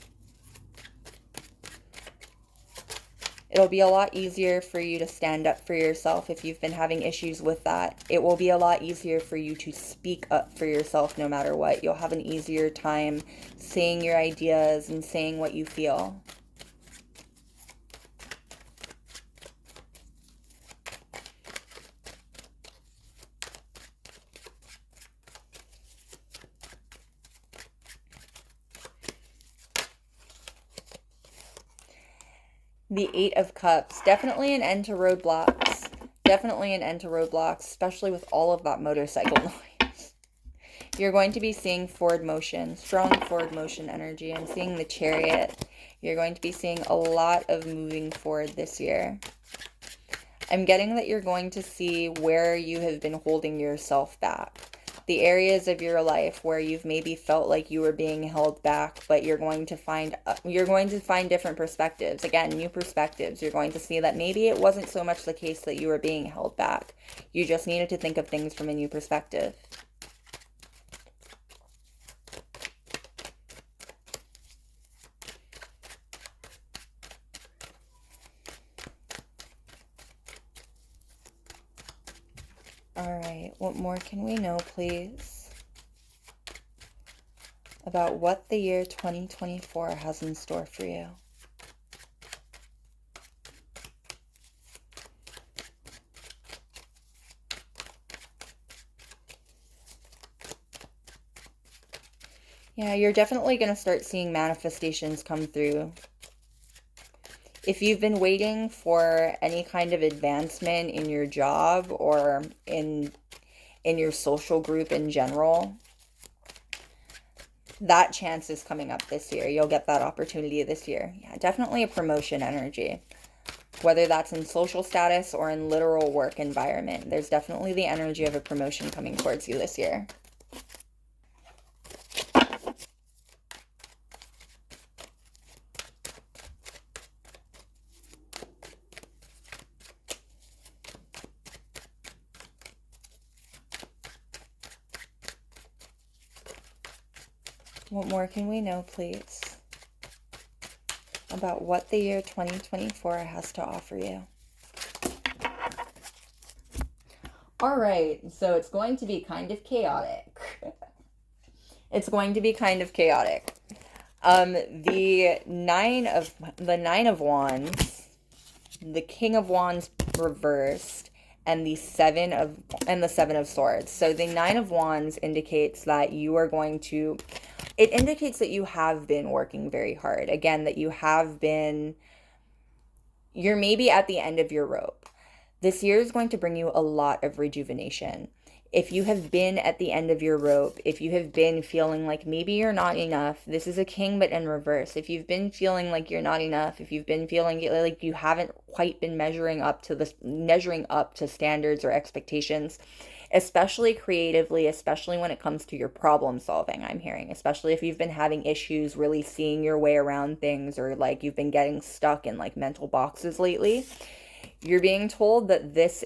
Speaker 1: It'll be a lot easier for you to stand up for yourself if you've been having issues with that. It will be a lot easier for you to speak up for yourself no matter what. You'll have an easier time saying your ideas and saying what you feel. The Eight of Cups. Definitely an end to roadblocks. Definitely an end to roadblocks, especially with all of that motorcycle noise. You're going to be seeing forward motion, strong forward motion energy. I'm seeing the Chariot. You're going to be seeing a lot of moving forward this year. I'm getting that you're going to see where you have been holding yourself back. The areas of your life where you've maybe felt like you were being held back, but you're going to find different perspectives. Again, new perspectives. You're going to see that maybe it wasn't so much the case that you were being held back. You just needed to think of things from a new perspective. All right, what more can we know, please, about what the year 2024 has in store for you? Yeah, you're definitely going to start seeing manifestations come through. If you've been waiting for any kind of advancement in your job or in your social group in general, that chance is coming up this year. You'll get that opportunity this year. Yeah, definitely a promotion energy. Whether that's in social status or in literal work environment, there's definitely the energy of a promotion coming towards you this year. What more can we know, please, about what the year 2024 has to offer you? All right, so it's going to be kind of chaotic. It's going to be kind of chaotic. The Nine of Wands, the King of Wands reversed, and the Seven of Swords. So the Nine of Wands indicates that you are going to. It indicates that you have been working very hard. Again, that you have been you're maybe at the end of your rope. This year is going to bring you a lot of rejuvenation. If you have been at the end of your rope, if you have been feeling like maybe you're not enough, this is a king but in reverse. If you've been feeling like you're not enough, if you've been feeling like you haven't quite been measuring up to standards or expectations, especially creatively, especially when it comes to your problem solving, I'm hearing, especially if you've been having issues really seeing your way around things, or like you've been getting stuck in like mental boxes lately, you're being told that this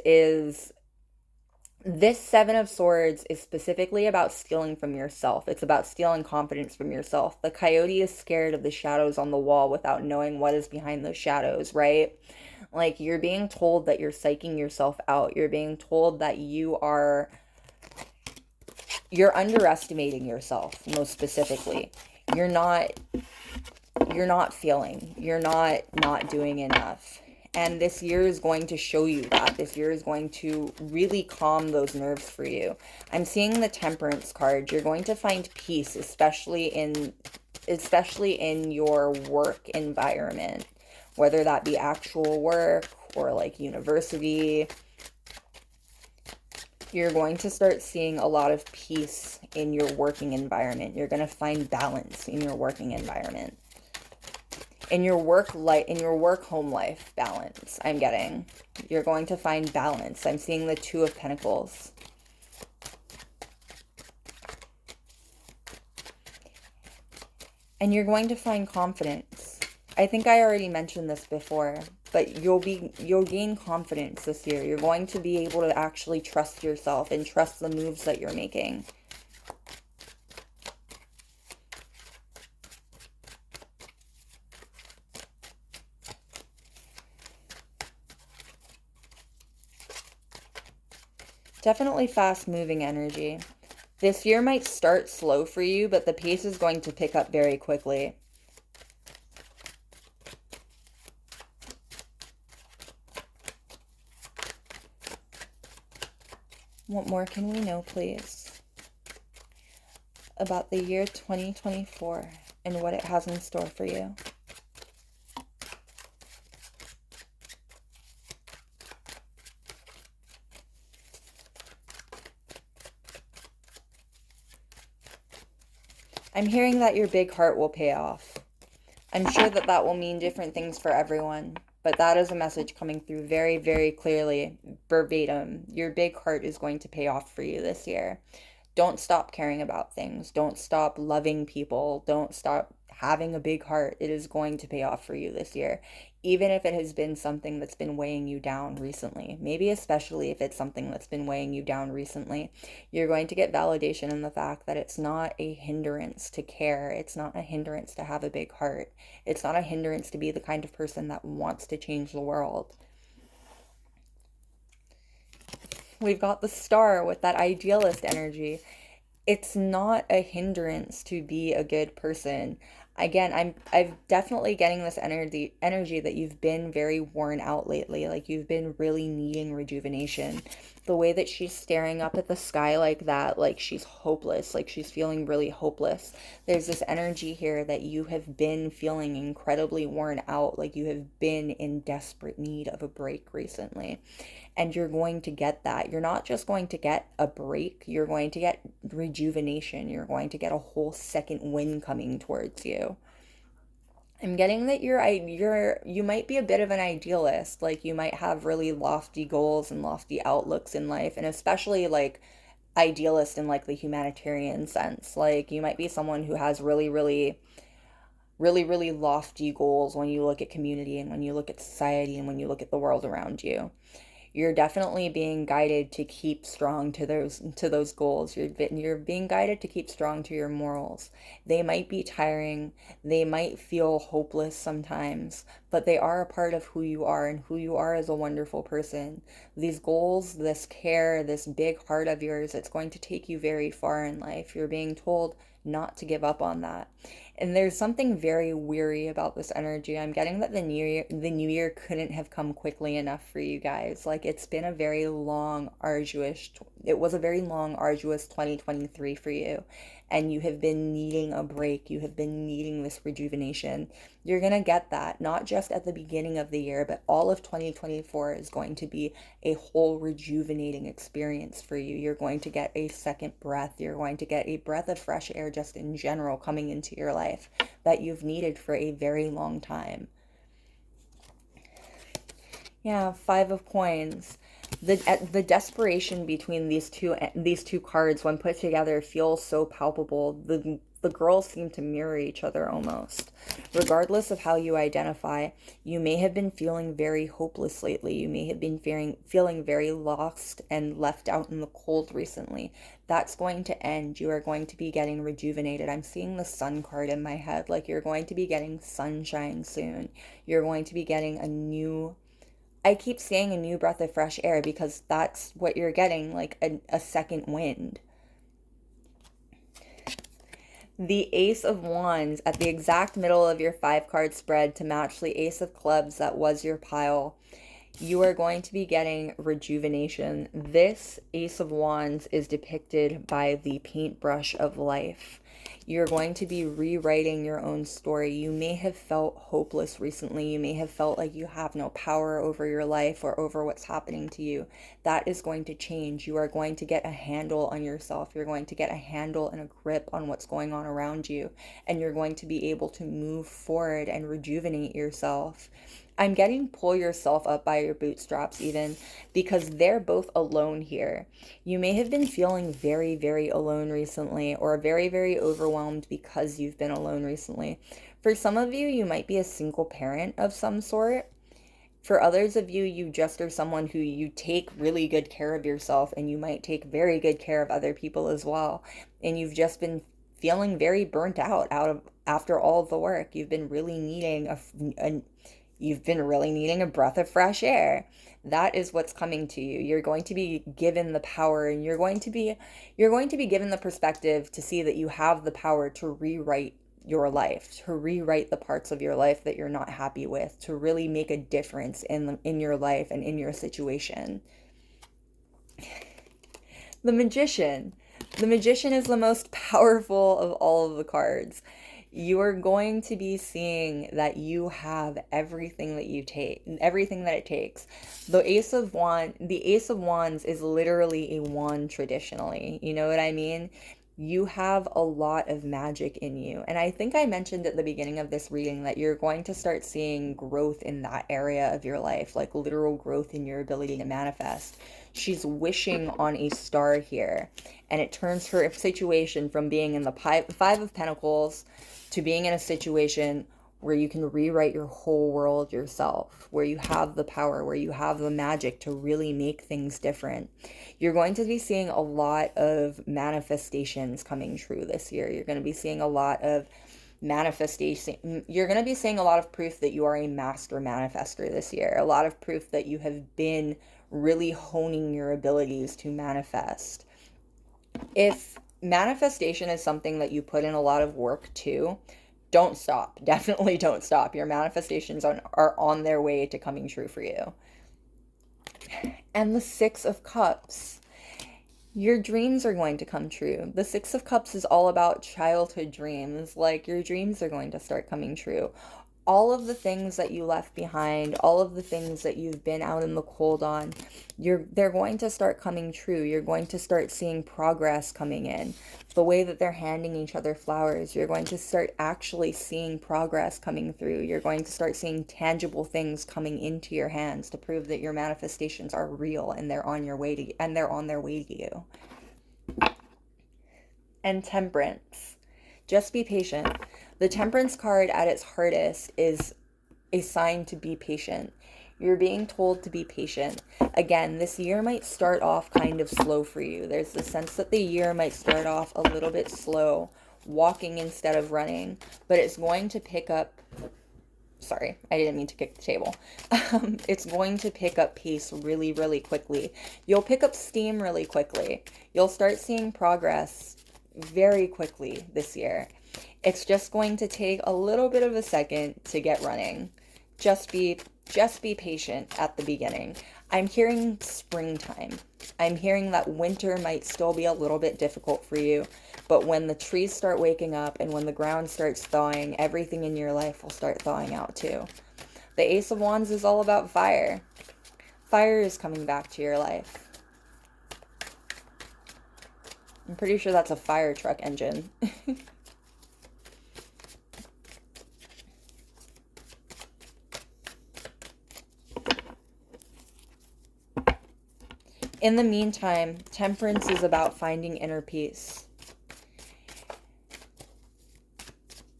Speaker 1: Seven of Swords is specifically about stealing from yourself. It's about stealing confidence from yourself. The coyote is scared of the shadows on the wall without knowing what is behind those shadows, right? Like, you're being told that you're psyching yourself out. You're being told that you're underestimating yourself, most specifically. You're not feeling. You're not doing enough. And this year is going to show you that. This year is going to really calm those nerves for you. I'm seeing the Temperance card. You're going to find peace, especially in your work environment, whether that be actual work or like university. You're going to start seeing a lot of peace in your working environment. You're going to find balance in your working environment. In your work home life balance, I'm getting. You're going to find balance. I'm seeing the Two of Pentacles. And you're going to find confidence. I think I already mentioned this before, but you'll gain confidence this year. You're going to be able to actually trust yourself and trust the moves that you're making. Definitely fast-moving energy. This year might start slow for you, but the pace is going to pick up very quickly. What more can we know, please, about the year 2024 and what it has in store for you? I'm hearing that your big heart will pay off. I'm sure that that will mean different things for everyone, but that is a message coming through very, very clearly, verbatim. Your big heart is going to pay off for you this year. Don't stop caring about things. Don't stop loving people. Don't stop having a big heart. It is going to pay off for you this year, even if it has been something that's been weighing you down recently. Maybe especially if it's something that's been weighing you down recently. You're going to get validation in the fact that it's not a hindrance to care. It's not a hindrance to have a big heart. It's not a hindrance to be the kind of person that wants to change the world. We've got the Star with that idealist energy. It's not a hindrance to be a good person. Again, I'm definitely getting this energy that you've been very worn out lately, like you've been really needing rejuvenation. The way that she's staring up at the sky like that, like she's hopeless, like she's feeling really hopeless. There's this energy here that you have been feeling incredibly worn out, like you have been in desperate need of a break recently. And you're going to get that. You're not just going to get a break, you're going to get rejuvenation. You're going to get a whole second wind coming towards you. I'm getting that you might be a bit of an idealist. Like, you might have really lofty goals and lofty outlooks in life, and especially like idealist in like the humanitarian sense. Like, you might be someone who has really lofty goals when you look at community and when you look at society and when you look at the world around you. You're definitely being guided to keep strong to those goals. You're being guided to keep strong to your morals. They might be tiring, they might feel hopeless sometimes, but they are a part of who you are, and who you are as a wonderful person. These goals, this care, this big heart of yours, it's going to take you very far in life. You're being told not to give up on that. And there's something very weary about this energy. I'm getting that the new year couldn't have come quickly enough for you guys. Like, it was a very long, arduous 2023 for you. and you have been needing a break, you have been needing this rejuvenation, you're going to get that, not just at the beginning of the year, but all of 2024 is going to be a whole rejuvenating experience for you. You're going to get a second breath. You're going to get a breath of fresh air just in general coming into your life that you've needed for a very long time. Yeah, Five of Coins. The desperation between these two cards when put together feels so palpable. The girls seem to mirror each other almost. Regardless of how you identify, you may have been feeling very hopeless lately. You may have been feeling very lost and left out in the cold recently. That's going to end. You are going to be getting rejuvenated. I'm seeing the sun card in my head. Like, you're going to be getting sunshine soon. You're going to be getting I keep saying a new breath of fresh air because that's what you're getting, like a second wind. The Ace of Wands at the exact middle of your 5-card spread to match the Ace of Clubs that was your pile. You are going to be getting rejuvenation. This Ace of Wands is depicted by the paintbrush of life. You're going to be rewriting your own story. You may have felt hopeless recently. You may have felt like you have no power over your life or over what's happening to you. That is going to change. You are going to get a handle on yourself. You're going to get a handle and a grip on what's going on around you. And you're going to be able to move forward and rejuvenate yourself. I'm getting pull yourself up by your bootstraps even, because they're both alone here. You may have been feeling very, very alone recently, or very, very overwhelmed because you've been alone recently. For some of you, you might be a single parent of some sort. For others of you, you just are someone who you take really good care of yourself, and you might take very good care of other people as well. And you've just been feeling very burnt out after all of the work. You've been really needing a breath of fresh air. That is what's coming to you. You're going to be given the power, and you're going to be given the perspective to see that you have the power to rewrite your life, to rewrite the parts of your life that you're not happy with, to really make a difference in your life and in your situation. The Magician. The Magician is the most powerful of all of the cards. You are going to be seeing that you have everything that it takes. The Ace of Wands is literally a wand traditionally. You know what I mean? You have a lot of magic in you. And I think I mentioned at the beginning of this reading that you're going to start seeing growth in that area of your life, like literal growth in your ability to manifest. She's wishing on a star here, and it turns her situation from being in the Five of Pentacles to being in a situation where you can rewrite your whole world yourself, where you have the power, where you have the magic to really make things different. You're going to be seeing a lot of manifestations coming true this year. You're going to be seeing a lot of manifestation. You're going to be seeing a lot of proof that you are a master manifester this year. A lot of proof that you have been really honing your abilities to manifest. If manifestation is something that you put in a lot of work to, don't stop. Definitely don't stop. Your manifestations are on their way to coming true for you. And the Six of Cups. Your dreams are going to come true. The Six of Cups is all about childhood dreams. Like, your dreams are going to start coming true. All of the things that you left behind, all of the things that you've been out in the cold on, they're going to start coming true. You're going to start seeing progress coming in. The way that they're handing each other flowers, you're going to start actually seeing progress coming through. You're going to start seeing tangible things coming into your hands to prove that your manifestations are real, and they're on their way to you. And Temperance. Just be patient. The Temperance card at its hardest is a sign to be patient. You're being told to be patient. Again, this year might start off kind of slow for you. There's the sense that the year might start off a little bit slow, walking instead of running, but it's going to pick up. Sorry, I didn't mean to kick the table. It's going to pick up pace really, really quickly. You'll pick up steam really quickly. You'll start seeing progress very quickly this year. It's just going to take a little bit of a second to get running. Just be just be patient at the beginning. I'm hearing springtime. I'm hearing that winter might still be a little bit difficult for you, but when the trees start waking up and when the ground starts thawing, everything in your life will start thawing out too. The Ace of Wands is all about fire. Fire is coming back to your life. I'm pretty sure that's a fire truck engine. In the meantime, Temperance is about finding inner peace.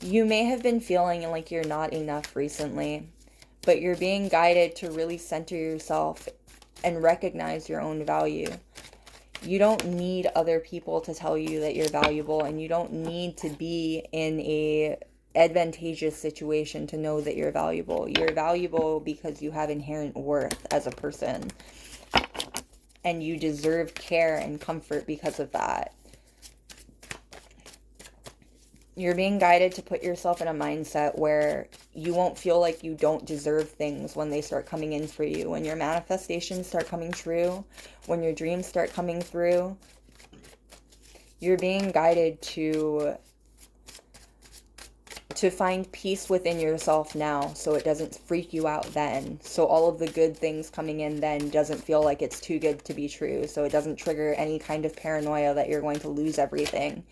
Speaker 1: You may have been feeling like you're not enough recently, but you're being guided to really center yourself and recognize your own value. You don't need other people to tell you that you're valuable, and you don't need to be in a advantageous situation to know that you're valuable. You're valuable because you have inherent worth as a person, and you deserve care and comfort because of that. You're being guided to put yourself in a mindset where you won't feel like you don't deserve things when they start coming in for you. When your manifestations start coming true, when your dreams start coming through, you're being guided to find peace within yourself now, so it doesn't freak you out then. So all of the good things coming in then doesn't feel like it's too good to be true. So it doesn't trigger any kind of paranoia that you're going to lose everything.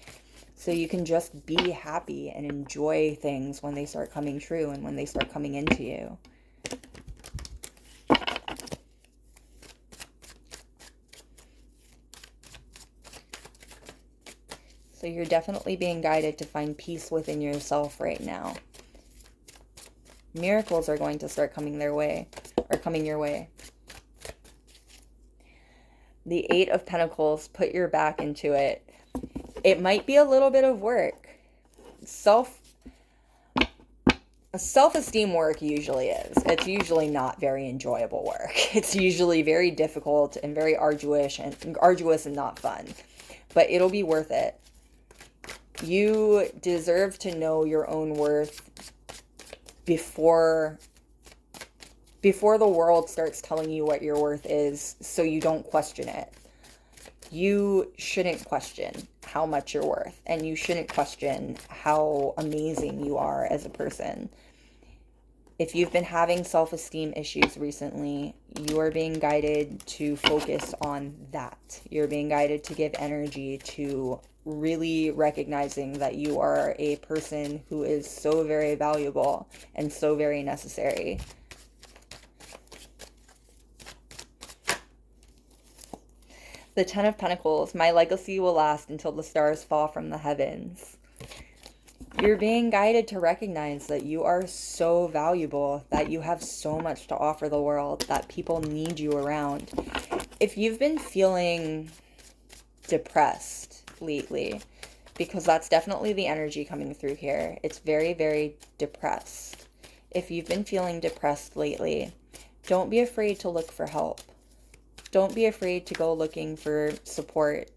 Speaker 1: So you can just be happy and enjoy things when they start coming true and when they start coming into you. So you're definitely being guided to find peace within yourself right now. Miracles are going to start coming their way, or coming your way. The Eight of Pentacles, put your back into it. It might be a little bit of work. Self-esteem work usually is. It's usually not very enjoyable work. It's usually very difficult and very arduous and not fun. But it'll be worth it. You deserve to know your own worth before the world starts telling you what your worth is, so you don't question it. You shouldn't question how much you're worth, and you shouldn't question how amazing you are as a person. If you've been having self-esteem issues recently, you are being guided to focus on that. You're being guided to give energy to really recognizing that you are a person who is so very valuable and so very necessary. The Ten of Pentacles, my legacy will last until the stars fall from the heavens. You're being guided to recognize that you are so valuable, that you have so much to offer the world, that people need you around. If you've been feeling depressed lately, because that's definitely the energy coming through here, it's very, very depressed. If you've been feeling depressed lately, don't be afraid to look for help. Don't be afraid to go looking for support.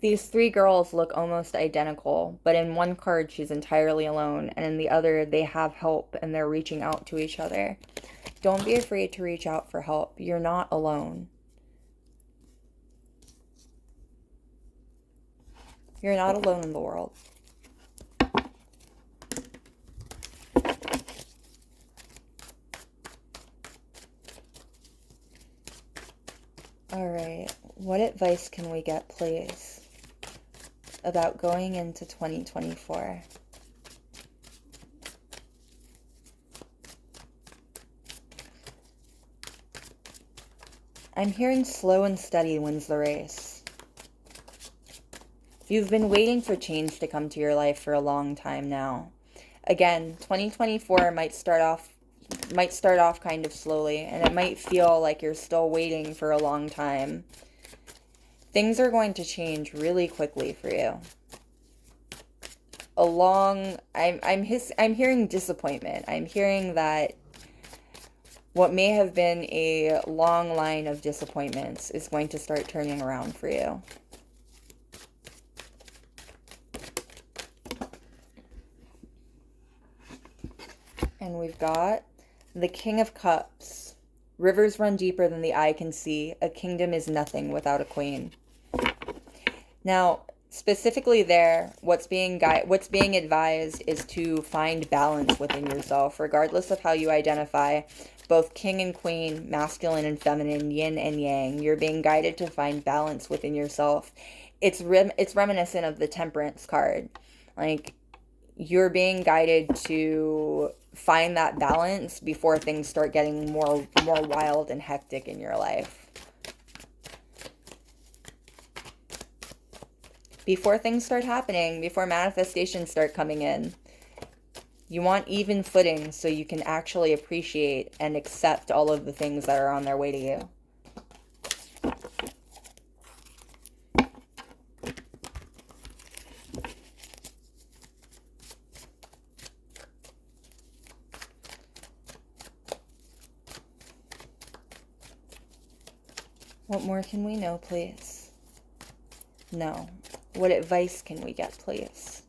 Speaker 1: These three girls look almost identical, but in one card she's entirely alone, and in the other they have help and they're reaching out to each other. Don't be afraid to reach out for help. You're not alone. You're not alone in the world. All right, what advice can we get, please, about going into 2024? I'm hearing slow and steady wins the race. You've been waiting for change to come to your life for a long time now. Again, 2024 might start off kind of slowly, and it might feel like you're still waiting for a long time. Things are going to change really quickly for you. I'm hearing disappointment. I'm hearing that what may have been a long line of disappointments is going to start turning around for you. And we've got the King of Cups. Rivers run deeper than the eye can see. A kingdom is nothing without a queen. Now, specifically there, what's being advised is to find balance within yourself, regardless of how you identify, both king and queen, masculine and feminine, yin and yang. You're being guided to find balance within yourself. It's reminiscent of the Temperance card. Like, you're being guided to find that balance before things start getting more wild and hectic in your life. Before things start happening, before manifestations start coming in, you want even footing so you can actually appreciate and accept all of the things that are on their way to you. What more can we know, please? No. What advice can we get, please?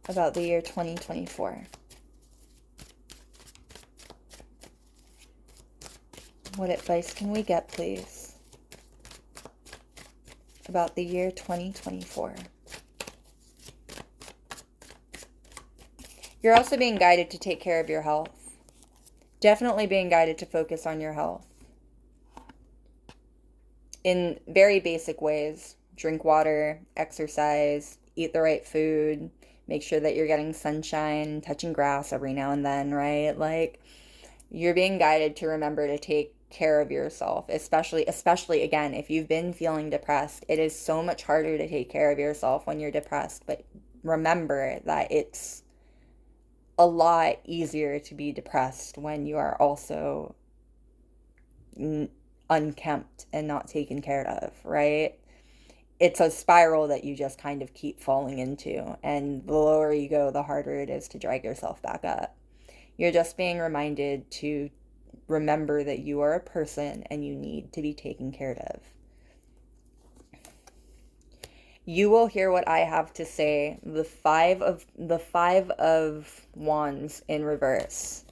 Speaker 1: About the year 2024. What advice can we get, please? About the year 2024. You're also being guided to take care of your health. Definitely being guided to focus on your health. In very basic ways. Drink water, exercise, eat the right food, make sure that you're getting sunshine, touching grass every now and then, right? Like, you're being guided to remember to take care of yourself, especially again, if you've been feeling depressed. It is so much harder to take care of yourself when you're depressed, but remember that it's a lot easier to be depressed when you are also unkempt and not taken care of, right? It's a spiral that you just kind of keep falling into, and the lower you go, the harder it is to drag yourself back up. You're just being reminded to remember that you are a person and you need to be taken care of. You will hear what I have to say. The five of Wands in reverse.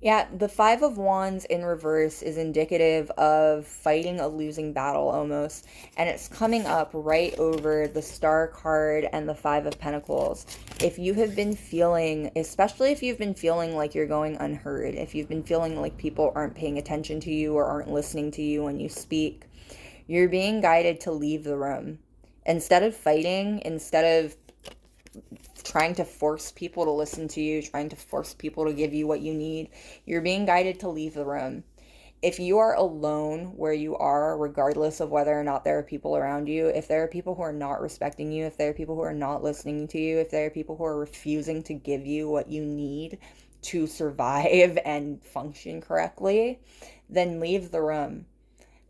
Speaker 1: Yeah, the Five of Wands in reverse is indicative of fighting a losing battle almost. And it's coming up right over the Star card and the Five of Pentacles. If you have been feeling, especially if you've been feeling like you're going unheard, if you've been feeling like people aren't paying attention to you or aren't listening to you when you speak, you're being guided to leave the room. Instead of fighting, instead of trying to force people to listen to you, trying to force people to give you what you need, you're being guided to leave the room. If you are alone where you are, regardless of whether or not there are people around you, if there are people who are not respecting you, if there are people who are not listening to you, if there are people who are refusing to give you what you need to survive and function correctly, then leave the room.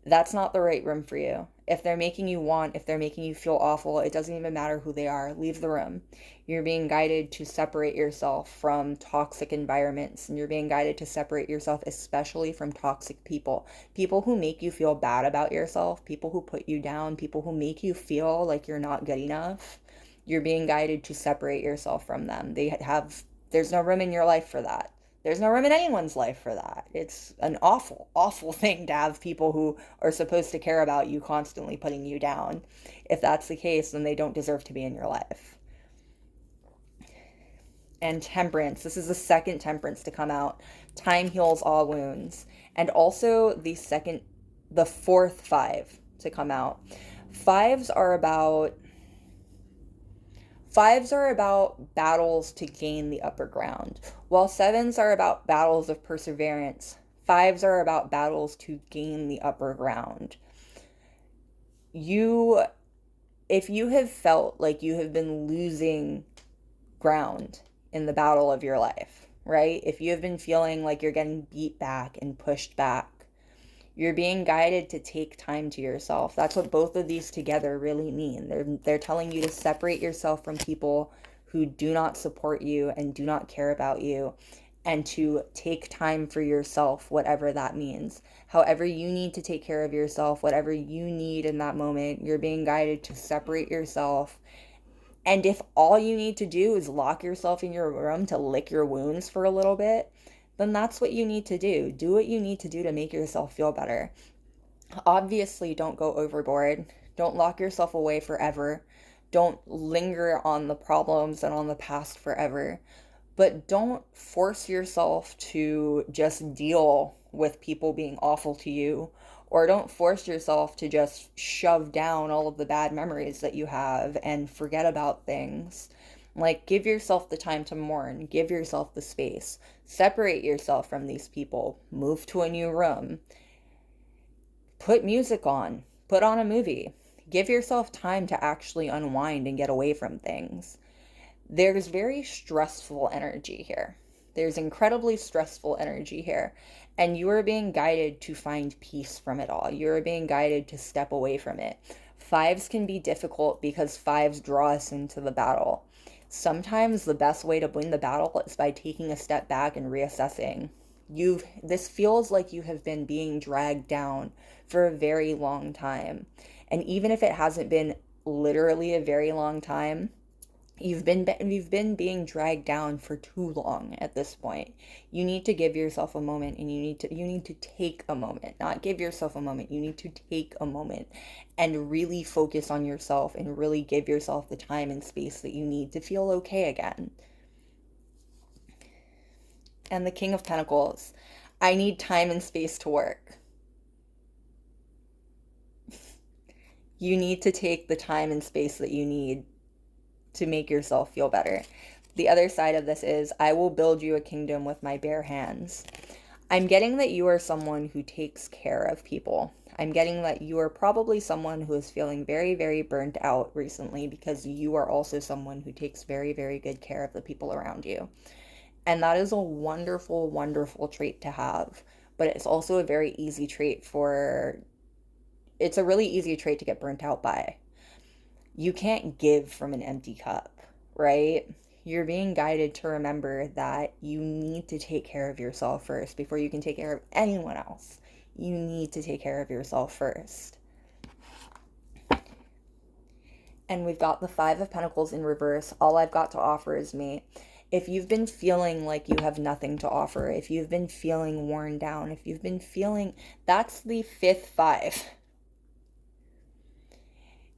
Speaker 1: That's not the right room for you. If they're making you if they're making you feel awful, it doesn't even matter who they are. Leave the room. You're being guided to separate yourself from toxic environments, and you're being guided to separate yourself especially from toxic people. People who make you feel bad about yourself, people who put you down, people who make you feel like you're not good enough. You're being guided to separate yourself from them. There's no room in your life for that. There's no room in anyone's life for that. It's an awful, awful thing to have people who are supposed to care about you constantly putting you down. If that's the case, then they don't deserve to be in your life. And Temperance. This is the second Temperance to come out. Time heals all wounds. And also the fourth Five to come out. Fives are about battles to gain the upper ground, while sevens are about battles of perseverance. Fives are about battles to gain the upper ground. If you have felt like you have been losing ground in the battle of your life, right? If you have been feeling like you're getting beat back and pushed back, you're being guided to take time to yourself. That's what both of these together really mean. They're telling you to separate yourself from people who do not support you and do not care about you, and to take time for yourself, whatever that means. However you need to take care of yourself, whatever you need in that moment, you're being guided to separate yourself And if all you need to do is lock yourself in your room to lick your wounds for a little bit, then that's what you need to do. Do what you need to do to make yourself feel better. Obviously, don't go overboard. Don't lock yourself away forever. Don't linger on the problems and on the past forever. But don't force yourself to just deal with people being awful to you, or don't force yourself to just shove down all of the bad memories that you have and forget about things. Like, give yourself the time to mourn, give yourself the space, separate yourself from these people, move to a new room, put music on, put on a movie, give yourself time to actually unwind and get away from things. There's very stressful energy here. There's incredibly stressful energy here. And you are being guided to find peace from it all. You are being guided to step away from it. Fives can be difficult because fives draw us into the battle. Sometimes the best way to win the battle is by taking a step back and reassessing. This feels like you have been being dragged down for a very long time. And even if it hasn't been literally a very long time, you've been being dragged down for too long at this point. You need to give yourself a moment, and you need to take a moment. Not give yourself a moment. You need to take a moment and really focus on yourself and really give yourself the time and space that you need to feel okay again. And the King of Pentacles. I need time and space to work. You need to take the time and space that you need to make yourself feel better. The other side of this is, I will build you a kingdom with my bare hands. I'm getting that you are someone who takes care of people. I'm getting that you are probably someone who is feeling very, very burnt out recently because you are also someone who takes very, very good care of the people around you. And that is a wonderful, wonderful trait to have. But it's also a very easy trait it's a really easy trait to get burnt out by. You can't give from an empty cup, right? You're being guided to remember that you need to take care of yourself first before you can take care of anyone else. You need to take care of yourself first. And we've got the Five of Pentacles in reverse. All I've got to offer is me. If you've been feeling like you have nothing to offer, if you've been feeling worn down, if you've been feeling, that's the fifth five.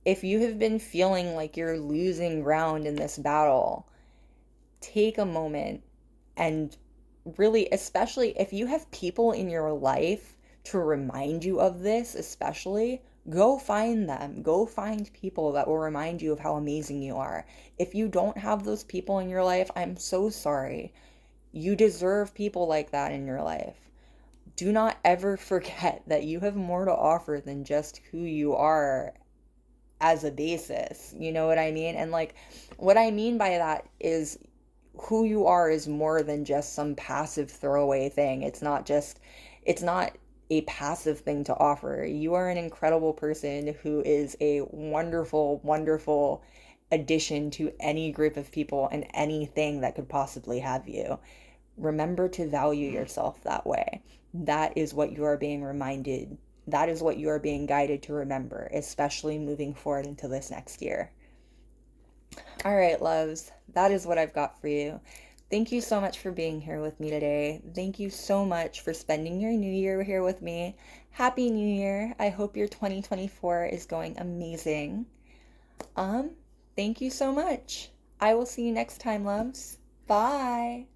Speaker 1: If you have been feeling like you're losing ground in this battle, take a moment and really, especially if you have people in your life to remind you of this, especially, go find them. Go find people that will remind you of how amazing you are. If you don't have those people in your life, I'm so sorry. You deserve people like that in your life. Do not ever forget that you have more to offer than just who you are as a basis. You know what I mean? And like, what I mean by that is, who you are is more than just some passive throwaway thing. It's not a passive thing to offer. You are an incredible person who is a wonderful, wonderful addition to any group of people and anything that could possibly have you. Remember to value yourself that way. That is what you are being reminded. That is what you are being guided to remember, especially moving forward into this next year. All right, loves, that is what I've got for you. Thank you so much for being here with me today. Thank you so much for spending your new year here with me. Happy New Year. I hope your 2024 is going amazing. Thank you so much. I will see you next time, loves. Bye.